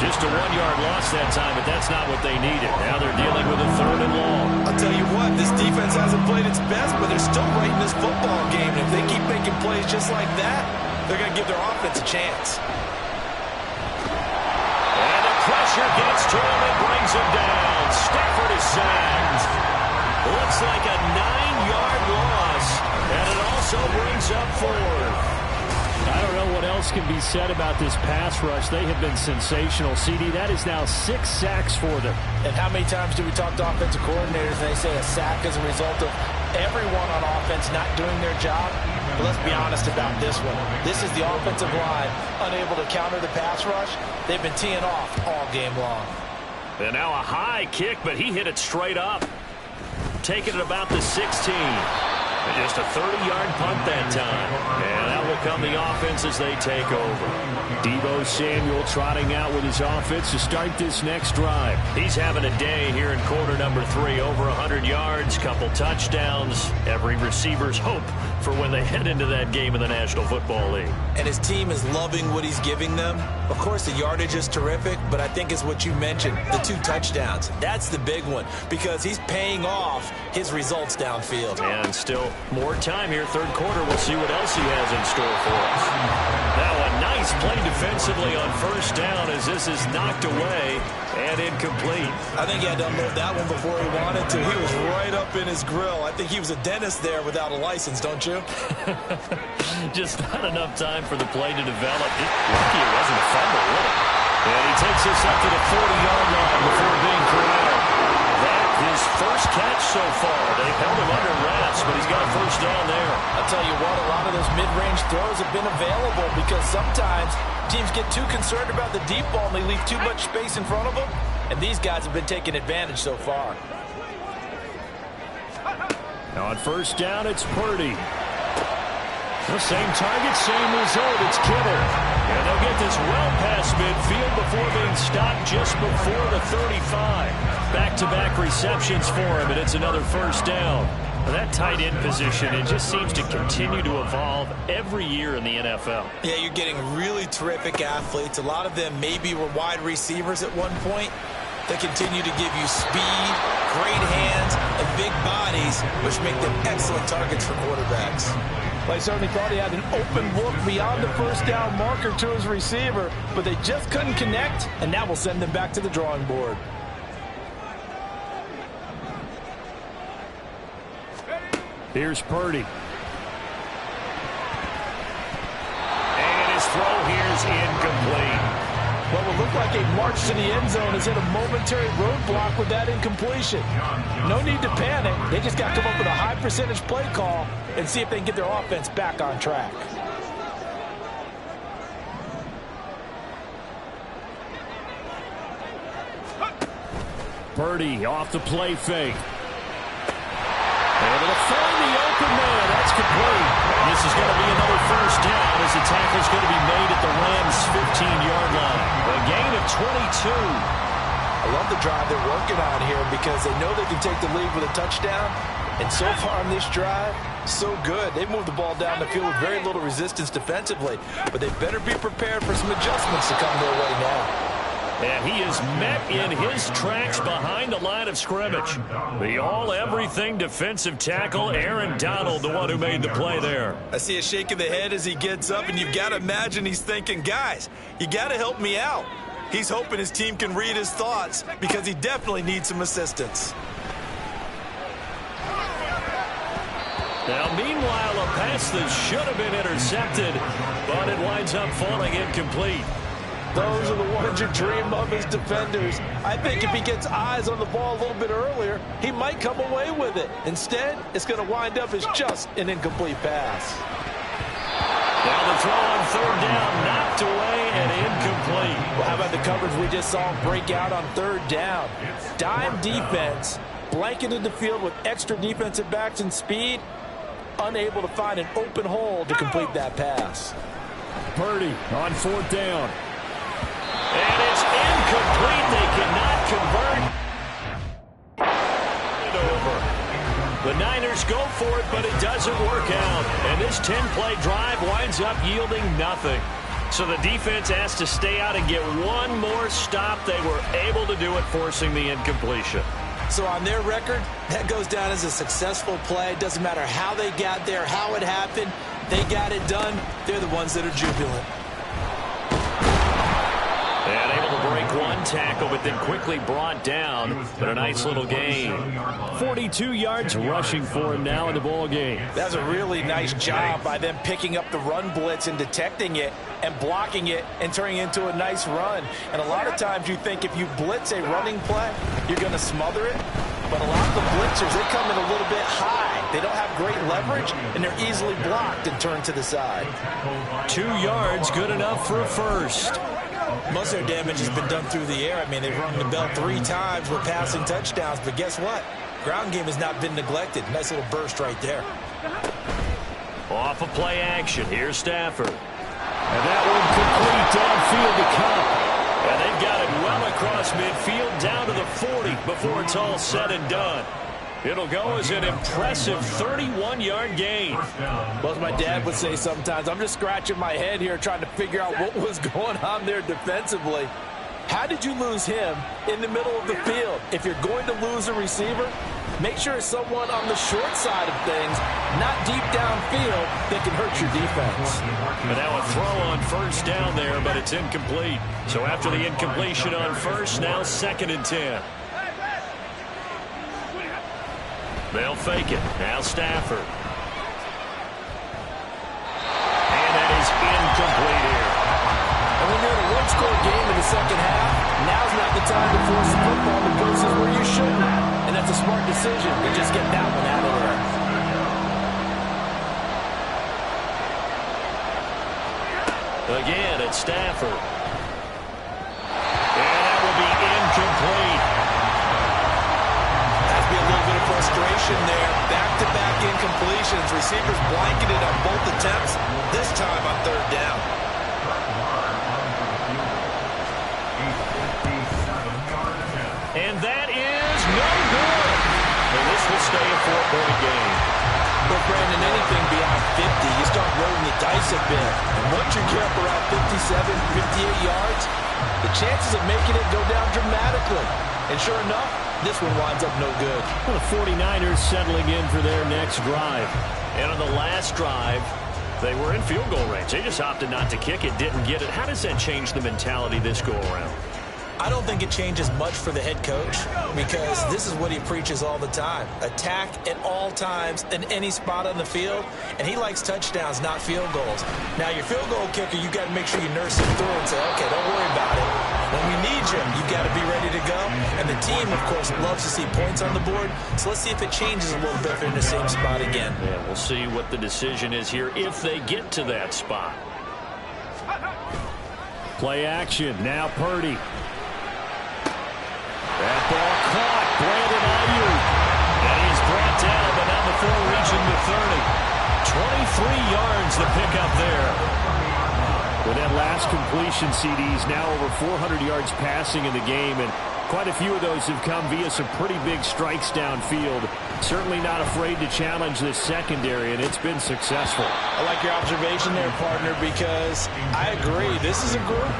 Just a 1-yard loss that time, but that's not what they needed. Now they're dealing with a 3rd and long. I'll tell you what, this defense hasn't played its best, but they're still right in this football game. And if they keep making plays just like that, they're going to give their offense a chance. And the pressure gets to him and brings him down. Stafford is sacked. Looks like a 9-yard loss, and it also brings up 4th. I don't know what else can be said about this pass rush. They have been sensational. CD, that is now 6 sacks for them. And how many times do we talk to offensive coordinators and they say a sack is a result of everyone on offense not doing their job? But let's be honest about this one. This is the offensive line unable to counter the pass rush. They've been teeing off all game long. And now a high kick, but he hit it straight up. Taking it about the 16. And just a 30-yard punt that time. And that will come the offense as they take over. Deebo Samuel trotting out with his offense to start this next drive. He's having a day here in quarter number 3. Over 100 yards, couple touchdowns. Every receiver's hope for when they head into that game in the National Football League. And his team is loving what he's giving them. Of course, the yardage is terrific, but I think it's what you mentioned, the 2 touchdowns. That's the big one because he's paying off his results downfield. And still more time here, 3rd quarter. We'll see what else he has in store for us. Now a nice play defensively on 1st down as this is knocked away and incomplete. I think he had to unload that one before he wanted to. He was right up in his grill. I think he was a dentist there without a license, don't you? Just not enough time for the play to develop. Lucky it wasn't a fumble, really. And he takes this up to the 40-yard line before being corralled. His first catch so far. They've held him under wraps, but he's got a 1st down there. I'll tell you what, a lot of those mid-range throws have been available because sometimes teams get too concerned about the deep ball and they leave too much space in front of them, and these guys have been taking advantage so far. Now on 1st down, it's Purdy. The same target, same result. It's Kittle. And they'll get this well past midfield before being stopped just before the 35. Back-to-back receptions for him, and it's another 1st down. Well, that tight end position, it just seems to continue to evolve every year in the NFL. Yeah, you're getting really terrific athletes. A lot of them maybe were wide receivers at one point. They continue to give you speed, great hands, and big bodies, which make them excellent targets for quarterbacks. Well, I certainly thought he had an open look beyond the 1st down marker to his receiver, but they just couldn't connect, and that will send them back to the drawing board. Here's Purdy. And his throw here is incomplete. What will look like a march to the end zone is hit a momentary roadblock with that incompletion. No need to panic. They just got to come up with a high percentage play call and see if they can get their offense back on track. Purdy off the play fake. Able to find the open man. That's complete. This is going to be another 1st down as the tackle's going to be made at the Rams' 15-yard line. A gain of 22. I love the drive they're working on here because they know they can take the lead with a touchdown. And so far on this drive, so good. They moved the ball down the field with very little resistance defensively. But they better be prepared for some adjustments to come their way now. And he is met in his tracks behind the line of scrimmage. The all-everything defensive tackle, Aaron Donald, the one who made the play there. I see a shake of the head as he gets up, and you've got to imagine he's thinking, guys, you got to help me out. He's hoping his team can read his thoughts because he definitely needs some assistance. Now, meanwhile, a pass that should have been intercepted, but it winds up falling incomplete. Those are the ones you dream of as defenders. I think if he gets eyes on the ball a little bit earlier, he might come away with it. Instead, it's going to wind up as just an incomplete pass. Now the throw on 3rd down, knocked away and incomplete. Well, how about the coverage we just saw break out on 3rd down? Dime defense, blanketed the field with extra defensive backs and speed, unable to find an open hole to complete that pass. Purdy on 4th down. And it's incomplete. They cannot convert. It over. The Niners go for it, but it doesn't work out. And this 10-play drive winds up yielding nothing. So the defense has to stay out and get one more stop. They were able to do it, forcing the incompletion. So on their record, that goes down as a successful play. It doesn't matter how they got there, how it happened. They got it done. They're the ones that are jubilant. And able to break one tackle, but then quickly brought down. But a nice little gain. 42 yards rushing for him now in the ball game. That's a really nice job by them picking up the run blitz and detecting it and blocking it and turning it into a nice run. And a lot of times you think if you blitz a running play, you're going to smother it. But a lot of the blitzers, they come in a little bit high. They don't have great leverage, and they're easily blocked and turned to the side. 2 yards, good enough for a first. Most of their damage has been done through the air. I mean, they've rung the bell 3 times with passing touchdowns, but guess what? Ground game has not been neglected. Nice little burst right there. Off of play action. Here's Stafford. And that one complete downfield to Cup. And they've got it well across midfield down to the 40 before it's all said and done. It'll go as an impressive 31-yard gain. Well, as my dad would say sometimes, I'm just scratching my head here trying to figure out what was going on there defensively. How did you lose him in the middle of the field? If you're going to lose a receiver, make sure it's someone on the short side of things, not deep downfield, that can hurt your defense. And now a throw on first down there, but it's incomplete. So after the incompletion on first, now 2nd and 10. They'll fake it. Now Stafford. And that is incomplete here. And when you're in a one-score game in the second half, now's not the time to force the football to places where you shouldn't. And that's a smart decision to just get that one out of there. Again, it's Stafford. And that will be incomplete. Has to be a little bit of frustration there. Back-to-back incompletions. Receivers blanketed on both attempts, this time on 3rd down. And that is no good. And this will stay a 4-point game. But, Brandon, anything beyond 50, you start rolling the dice a bit. And once you get up around 57, 58 yards, the chances of making it go down dramatically. And sure enough, this one winds up no good. Well, the 49ers settling in for their next drive. And on the last drive, they were in field goal range. They just opted not to kick it, didn't get it. How does that change the mentality this go around? I don't think it changes much for the head coach because this is what he preaches all the time. Attack at all times in any spot on the field, and he likes touchdowns, not field goals. Now, your field goal kicker, you got to make sure you nurse him through and say, okay, don't worry about it. When we need you, you got to be ready to go. And the team, of course, loves to see points on the board, so let's see if it changes a little bit if they're in the same spot again. Yeah, we'll see what the decision is here if they get to that spot. Play action. Now Purdy. That ball caught. Brandon Ayuk. And he's brought down, but now before reaching the 30. 23 yards the pickup there. With that last completion, CD's now over 400 yards passing in the game, and quite a few of those have come via some pretty big strikes downfield. Certainly not afraid to challenge this secondary, and it's been successful. I like your observation there, partner, because I agree. This is a group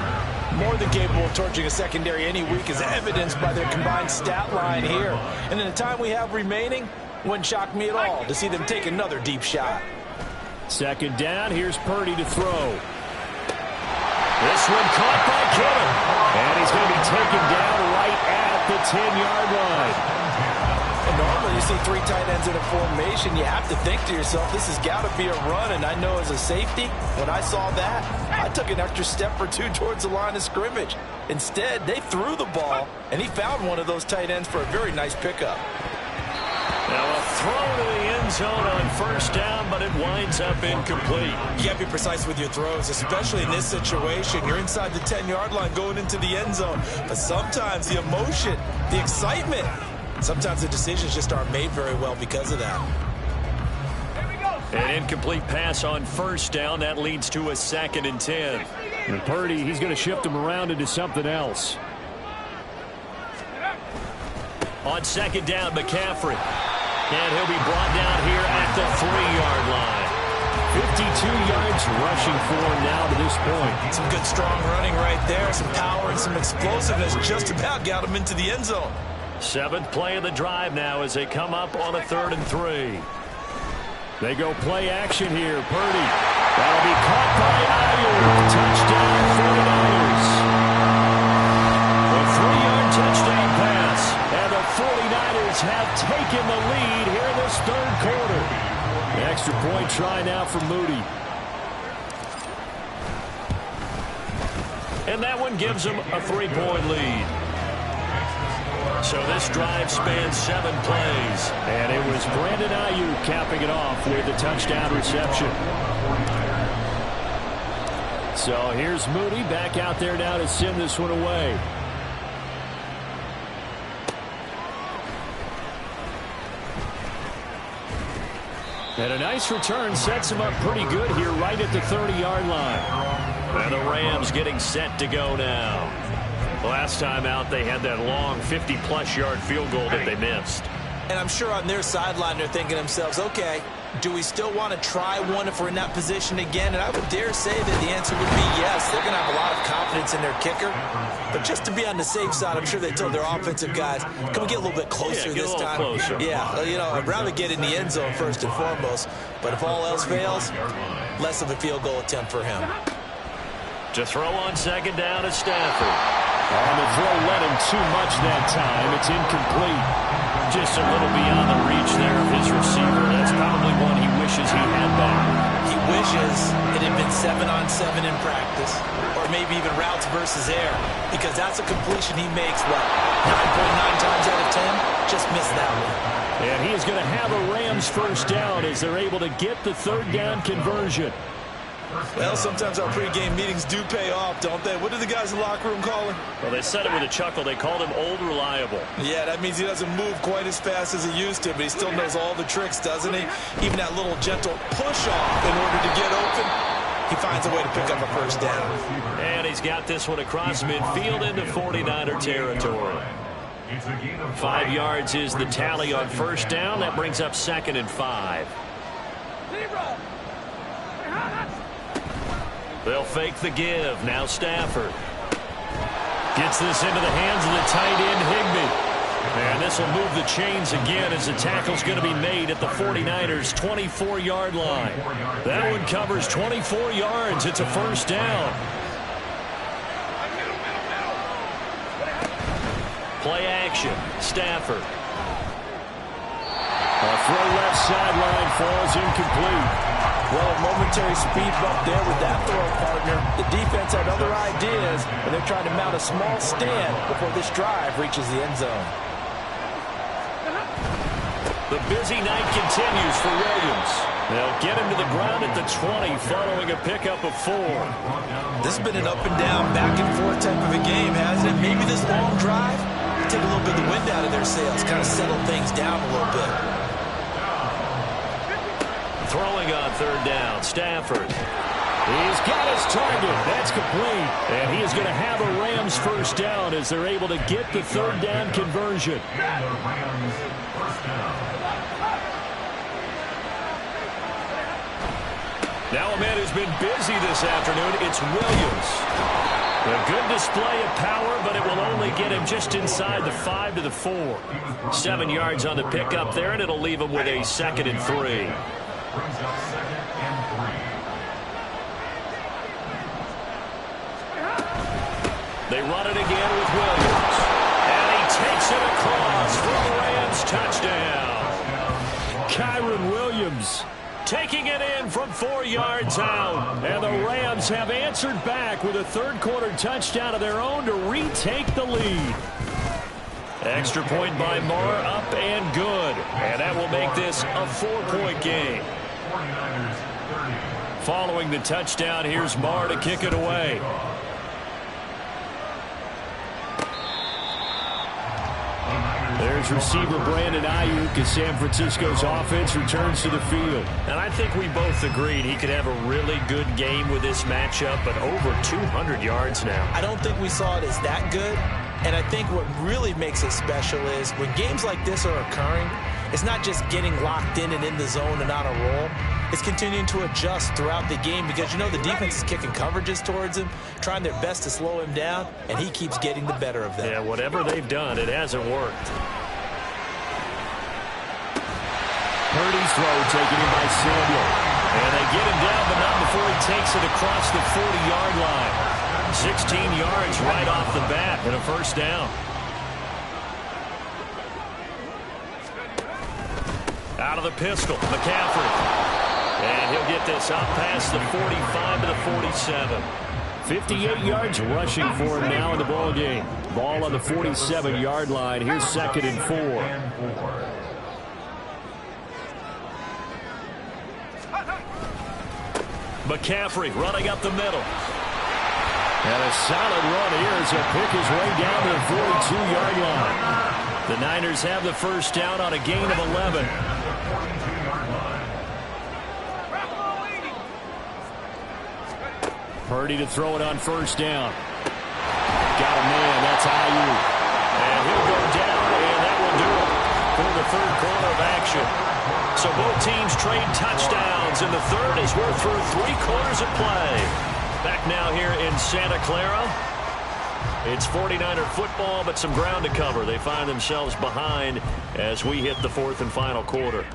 more than capable of torching a secondary any week, as evidenced by their combined stat line here. And in the time we have remaining, wouldn't shock me at all to see them take another deep shot. 2nd down. Here's Purdy to throw. This one caught by Kittle. And he's going to be taken down right at the 10-yard line. And normally you see 3 tight ends in a formation, you have to think to yourself, this has got to be a run. And I know as a safety, when I saw that, I took an extra step or 2 towards the line of scrimmage. Instead, they threw the ball, and he found one of those tight ends for a very nice pickup. Now a throw to the end zone on first down, but it winds up incomplete. You got to be precise with your throws, especially in this situation. You're inside the 10-yard line going into the end zone. But sometimes the emotion, the excitement, sometimes the decisions just aren't made very well because of that. An incomplete pass on first down. That leads to a 2nd and 10. And Purdy, he's going to shift him around into something else. On 2nd down, McCaffrey. And he'll be brought down here at the 3-yard line. 52 yards rushing for him now to this point. Some good strong running right there. Some power and some explosiveness just about got him into the end zone. 7th play of the drive now as they come up on a 3rd and 3. They go play action here. Purdy. That'll be caught by Ayuk. Touchdown 49ers. A 3-yard touchdown pass. And the 49ers have taken the lead here in this 3rd quarter. The extra point try now for Moody. And that one gives them a 3-point lead. So this drive spans 7 plays. And it was Brandon Ayuk capping it off with a touchdown reception. So here's Moody back out there now to send this one away. And a nice return sets him up pretty good here right at the 30-yard line. And the Rams getting set to go now. Last time out, they had that long 50-plus yard field goal that they missed. And I'm sure on their sideline they're thinking to themselves, okay, do we still want to try one if we're in that position again? And I would dare say that the answer would be yes. They're going to have a lot of confidence in their kicker. But just to be on the safe side, I'm sure they told their offensive guys, can we get a little bit closer this time? Closer. Yeah, you know, I'd rather get in the end zone first and foremost. But if all else fails, less of a field goal attempt for him. To throw on 2nd down is Stafford. And the throw led him too much that time. It's incomplete. Just a little beyond the reach there of his receiver. That's probably one he wishes he had back. He wishes it had been 7-on-7 in practice, or maybe even routes versus air, because that's a completion he makes, what, 9.9 times out of 10? Just missed that one. And he is going to have a Rams first down as they're able to get the 3rd down conversion. Well, sometimes our pregame meetings do pay off, don't they? What do the guys in the locker room call him? Well, they said it with a chuckle. They called him Old Reliable. Yeah, that means he doesn't move quite as fast as he used to, but he still knows all the tricks, doesn't he? Even that little gentle push-off in order to get open, he finds a way to pick up a first down. And he's got this one across midfield into 49er territory. 5 yards is the tally on first down. That brings up 2nd and 5. They'll fake the give. Now Stafford. Gets this into the hands of the tight end, Higbee. And this will move the chains again as the tackle's going to be made at the 49ers' 24-yard line. That one covers 24 yards. It's a first down. Play action. Stafford. A throw left sideline falls incomplete. Well, a momentary speed bump there with that throw, partner. The defense had other ideas, and they're trying to mount a small stand before this drive reaches the end zone. The busy night continues for Williams. They'll get him to the ground at the 20 following a pickup of 4. This has been an up and down, back and forth type of a game, hasn't it? Maybe this long drive will take a little bit of the wind out of their sails, kind of settle things down a little bit. Throwing on 3rd down, Stafford. He's got his target. That's complete. And he is going to have a Rams first down as they're able to get the 3rd down conversion. Now a man who's been busy this afternoon, it's Williams. A good display of power, but it will only get him just inside the 5 to the 4. 7 yards on the pickup there, and it'll leave him with a 2nd and 3. Brings up 2nd and 3. They run it again with Williams. And he takes it across for the Rams touchdown. Kyren Williams taking it in from 4 yards out. And the Rams have answered back with a 3rd quarter touchdown of their own to retake the lead. Extra point by Marr, up and good. And that will make this a 4-point game. Following the touchdown, here's Marr to kick it away. There's receiver Brandon Ayuk as San Francisco's offense returns to the field. And I think we both agreed he could have a really good game with this matchup, but over 200 yards now. I don't think we saw it as that good. And I think what really makes it special is when games like this are occurring, it's not just getting locked in and in the zone and on a roll. It's continuing to adjust throughout the game because you know the defense is kicking coverages towards him, trying their best to slow him down, and he keeps getting the better of them. Yeah, whatever they've done, it hasn't worked. Purdy's throw taken in by Samuel. And they get him down, but not before he takes it across the 40-yard line. 16 yards right off the bat and a first down. Out of the pistol, McCaffrey. And he'll get this up past the 45 to the 47. 58 yards rushing for him now in the ball game. Ball on the 47-yard line. Here's 2nd and 4. McCaffrey running up the middle. And a solid run here as he'll pick his way down to the 42-yard line. The Niners have the first down on a gain of 11. Purdy to throw it on first down. Got a man. That's Ayuk. And he'll go down, and that will do it for the third quarter of action. So both teams trade touchdowns, and the third as we're through 3 quarters of play. Back now here in Santa Clara. It's 49er football, but some ground to cover. They find themselves behind as we hit the 4th and final quarter.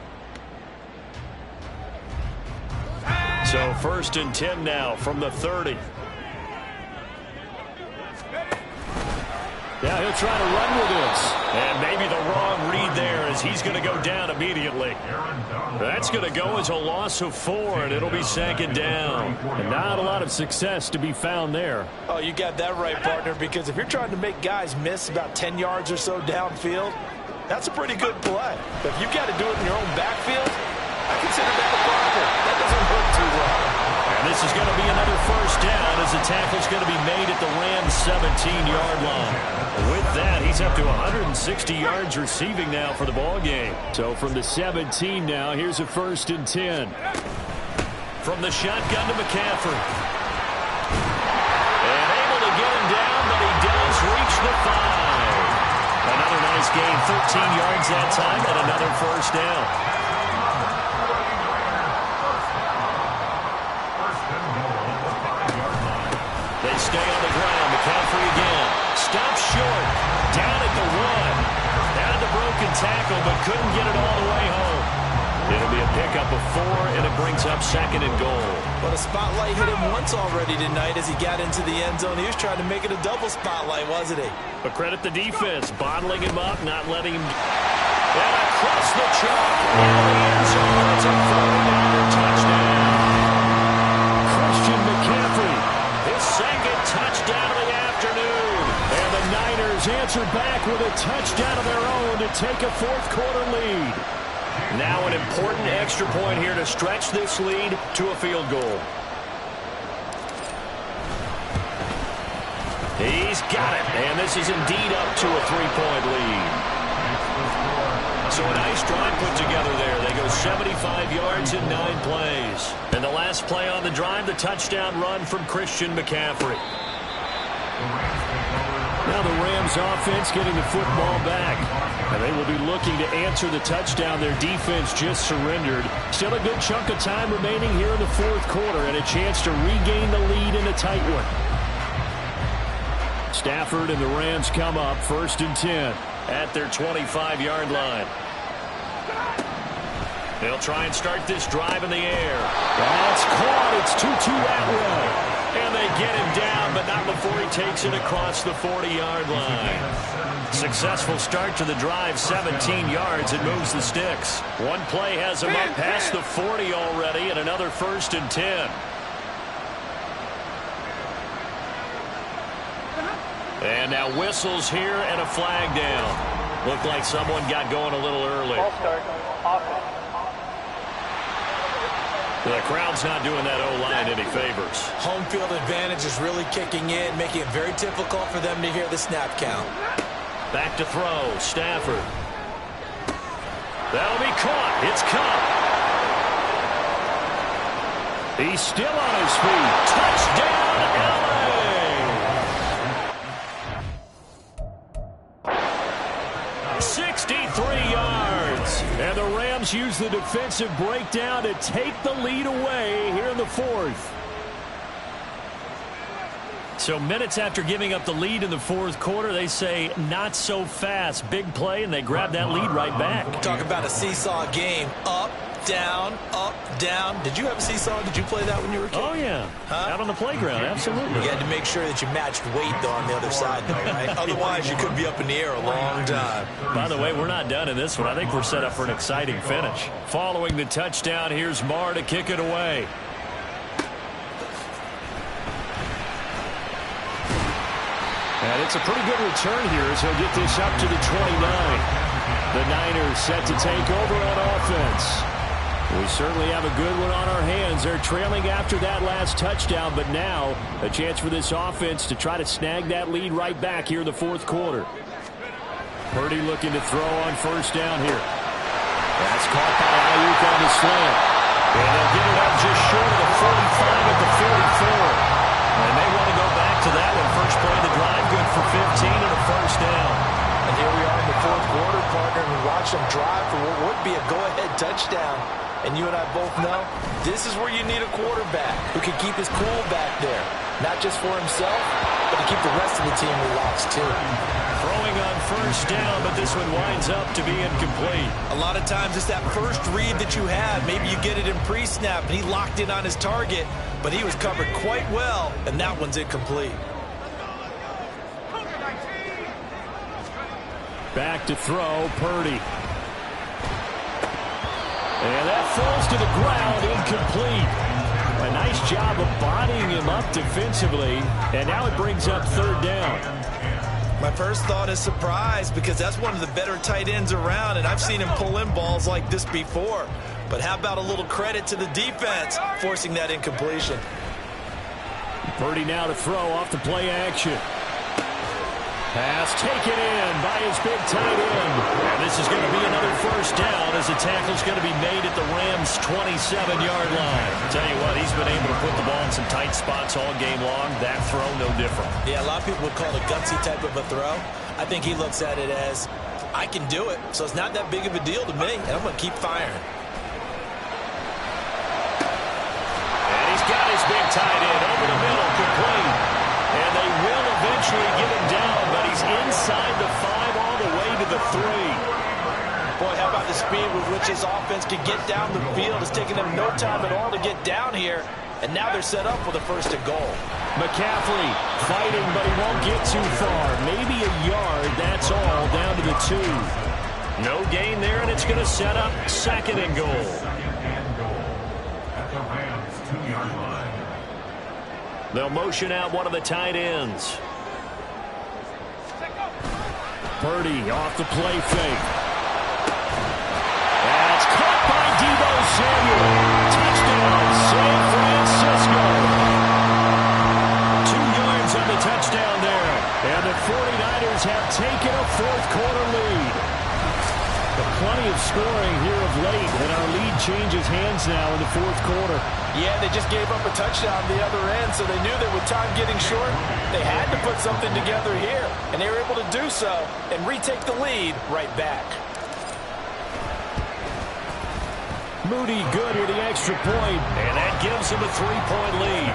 So 1st and 10 now from the 30. Yeah, he'll try to run with this. And maybe the wrong read there as he's going to go down immediately. That's going to go as a loss of 4, and it'll be 2nd down. And not a lot of success to be found there. Oh, you got that right, partner, because if you're trying to make guys miss about 10 yards or so downfield, that's a pretty good play. But if you've got to do it in your own backfield, I consider that a blocker. That doesn't work too well. And this is going to be another first down as the tackle's going to be made at the Rams' 17-yard line. With that, he's up to 160 yards receiving now for the ball game. So from the 17 now, here's a 1st and 10. From the shotgun to McCaffrey. And able to get him down, but he does reach the 5. Another nice gain, 13 yards that time, and another first down. They stay on the ground. McCaffrey again. Stops short. Down at the 1. Had the broken tackle, but couldn't get it all the way home. It'll be a pickup of 4, and it brings up 2nd and goal. But a spotlight hit him once already tonight as he got into the end zone. He was trying to make it a double spotlight, wasn't he? But credit the defense. Bottling him up, not letting him... And across the chalk. In the end zone. It's a 49er touchdown. Christian McCaffrey. His 2nd touchdown of the afternoon. And the Niners answer back with a touchdown of their own to take a 4th quarter lead. Now an important extra point here to stretch this lead to a field goal. He's got it, and this is indeed up to a 3-point lead. So a nice drive put together there. They go 75 yards in 9 plays. And the last play on the drive, the touchdown run from Christian McCaffrey. Now the Rams offense getting the football back. And they will be looking to answer the touchdown their defense just surrendered. Still a good chunk of time remaining here in the 4th quarter and a chance to regain the lead in a tight one. Stafford and the Rams come up 1st and 10. At their 25-yard line. They'll try and start this drive in the air. That's caught. It's 2-2 that way. And they get him down, but not before he takes it across the 40-yard line. Successful start to the drive, 17 yards. It moves the sticks. One play has him up past the 40 already, and another 1st and 10. And now whistles here and a flag down. Looked like someone got going a little early. The crowd's not doing that O-line any favors. Home field advantage is really kicking in, making it very difficult for them to hear the snap count. Back to throw, Stafford. That'll be caught. It's caught. He's still on his feet. Touchdown, LA! 63 yards. And Rams use the defensive breakdown to take the lead away here in the fourth. So minutes after giving up the lead in the fourth quarter, they say not so fast. Big play, and they grab that lead right back. Talk about a seesaw game. Up, down, up, down. Did you have a seesaw? Did you play that when you were a kid? Oh, yeah. Huh? Out on the playground, absolutely. You had to make sure that you matched weight, though, on the other side, though, right? Otherwise, you could be up in the air a long time. By the way, we're not done in this one. I think we're set up for an exciting finish. Following the touchdown, here's Marr to kick it away. And it's a pretty good return here as he'll get this up to the 29. The Niners set to take over on offense. We certainly have a good one on our hands. They're trailing after that last touchdown, but now a chance for this offense to try to snag that lead right back here in the fourth quarter. Purdy looking to throw on first down here. That's caught by Ayuk on the slant. And they'll get it up just short of the 45 at the 44. And they want to go back to that one. First play of the drive, good for 15 and a first down. And here we are in the fourth quarter, partner, and we watch them drive for what would be a go-ahead touchdown. And you and I both know this is where you need a quarterback who can keep his cool back there. Not just for himself, but to keep the rest of the team relaxed, too. Throwing on first down, but this one winds up to be incomplete. A lot of times it's that first read that you have. Maybe you get it in pre-snap, and he locked in on his target, but he was covered quite well, and that one's incomplete. Back to throw, Purdy. And that falls to the ground, incomplete. A nice job of bodying him up defensively, and now it brings up third down. My first thought is surprise, because that's one of the better tight ends around, and I've seen him pull in balls like this before. But how about a little credit to the defense forcing that incompletion? Purdy now to throw off the play action. Pass taken in by his big tight end. And this is going to be another first down as the tackle's going to be made at the Rams' 27-yard line. Tell you what, he's been able to put the ball in some tight spots all game long. That throw, no different. Yeah, a lot of people would call it a gutsy type of a throw. I think he looks at it as, I can do it, so it's not that big of a deal to me, and I'm going to keep firing. And he's got his big tight end over the middle, complete. And they will eventually get him down, but he's inside the 5 all the way to the 3. Boy, how about the speed with which his offense can get down the field? It's taken them no time at all to get down here, and now they're set up with a first and goal. McCaffrey fighting, but he won't get too far. Maybe a yard, that's all, down to the 2. No gain there, and it's going to set up second and goal. At the Rams' 2-yard line. They'll motion out one of the tight ends. Purdy off the play fake. That's caught by Deebo Samuel. Touchdown, San Francisco. 2 yards on the touchdown there. And the 49ers have taken a fourth-quarter lead. But plenty of scoring here of late, and our lead changes hands now in the fourth quarter. Yeah, they just gave up a touchdown the other end, so they knew that with time getting short, they had to put something together here, and they were able to do so and retake the lead right back. Moody good with the extra point, and that gives him a 3-point lead.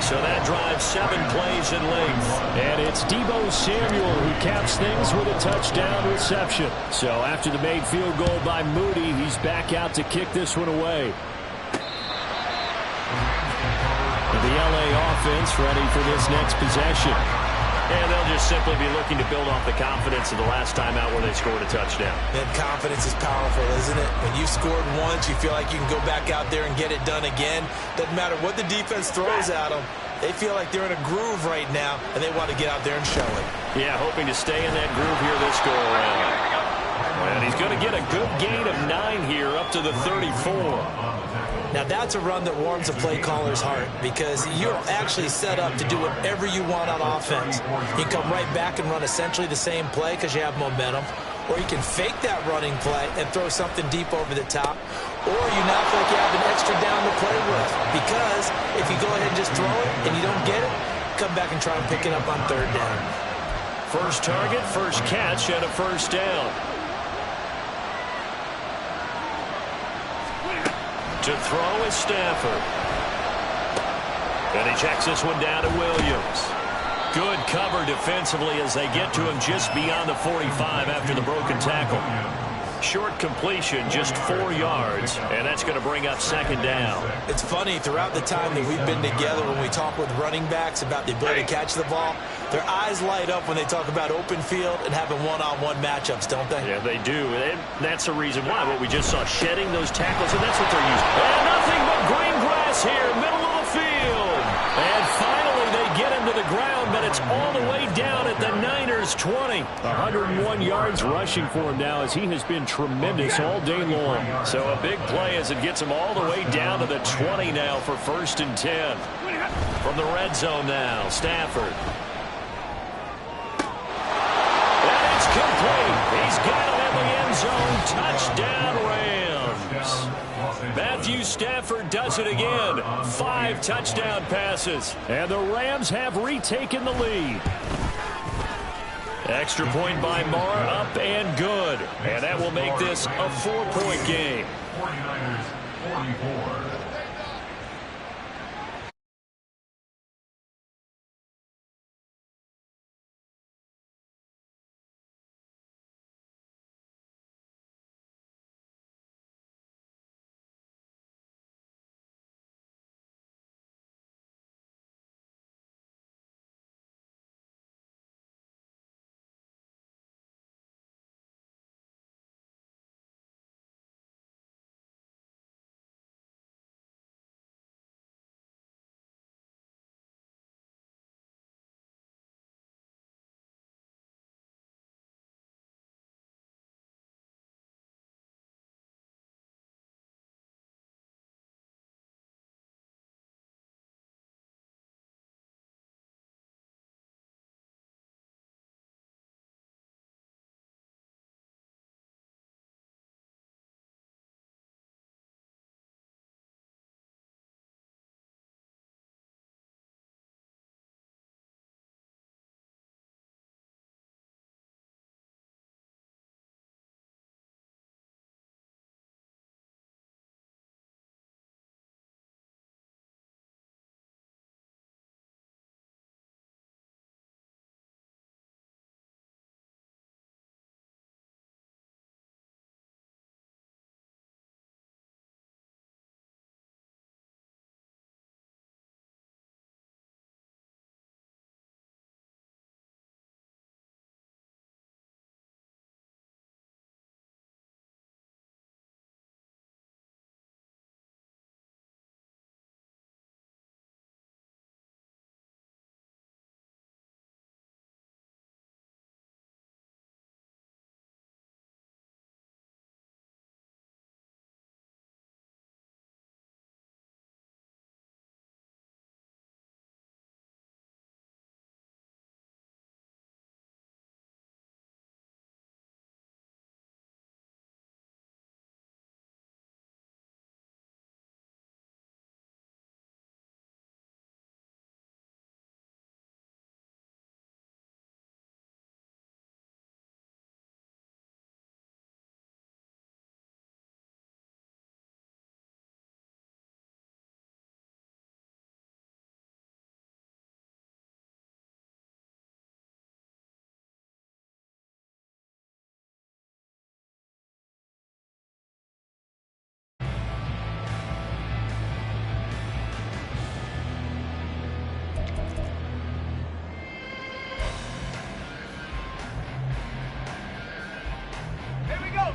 So that drives 7 plays in length. And it's Deebo Samuel who caps things with a touchdown reception. So after the made field goal by Moody, he's back out to kick this one away. The LA offense ready for this next possession. And they'll just simply be looking to build off the confidence of the last time out where they scored a touchdown. And confidence is powerful, isn't it? When you scored once, you feel like you can go back out there and get it done again. Doesn't matter what the defense throws at them. They feel like they're in a groove right now, and they want to get out there and show it. Yeah, hoping to stay in that groove here this go-around. And he's going to get a good gain of 9 here up to the 34. Now, that's a run that warms a play caller's heart because you're actually set up to do whatever you want on offense. You can come right back and run essentially the same play because you have momentum, or you can fake that running play and throw something deep over the top, or you now feel like you have an extra down to play with because if you go ahead and just throw it and you don't get it, come back and try and pick it up on third down. First target, first catch, and a first down. To throw is Stafford. And he checks this one down to Williams. Good cover defensively as they get to him just beyond the 45 after the broken tackle. Short completion, just 4 yards, and that's going to bring up second down. It's funny, throughout the time that we've been together, when we talk with running backs about the ability to catch the ball, their eyes light up when they talk about open field and having one-on-one matchups, don't they? Yeah, they do. And that's the reason why. What we just saw, shedding those tackles, and that's what they're using. And nothing but green grass here, middle of the field. And finally, they get him to the ground, but it's all the way down at the Niners' 20. 101 yards rushing for him now as he has been tremendous all day long. So a big play as it gets him all the way down to the 20 now for 1st and 10. From the red zone now, Stafford. And it's complete. He's got it in the end zone. Touchdown, Rams. Matthew Stafford does it again. 5 touchdown passes. And the Rams have retaken the lead. Extra point by Marr, up and good. And that will make this a 4-point game. 49ers 44.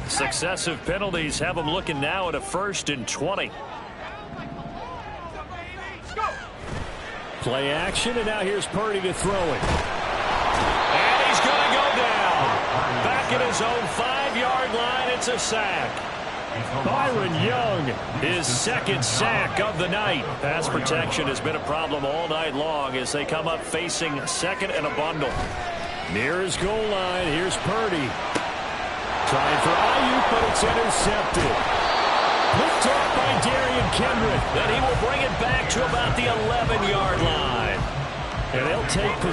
Successive penalties have them looking now at a 1st and 20. Play action, and now here's Purdy to throw it. And he's going to go down. Back at his own 5-yard line, it's a sack. Byron Young, his 2nd sack of the night. Pass protection has been a problem all night long as they come up facing 2nd and a bundle. Near his goal line, here's Purdy. Trying for Ayuk, but it's intercepted. Picked off by Darian Kendrick. Then he will bring it back to about the 11-yard line. And they'll take possession.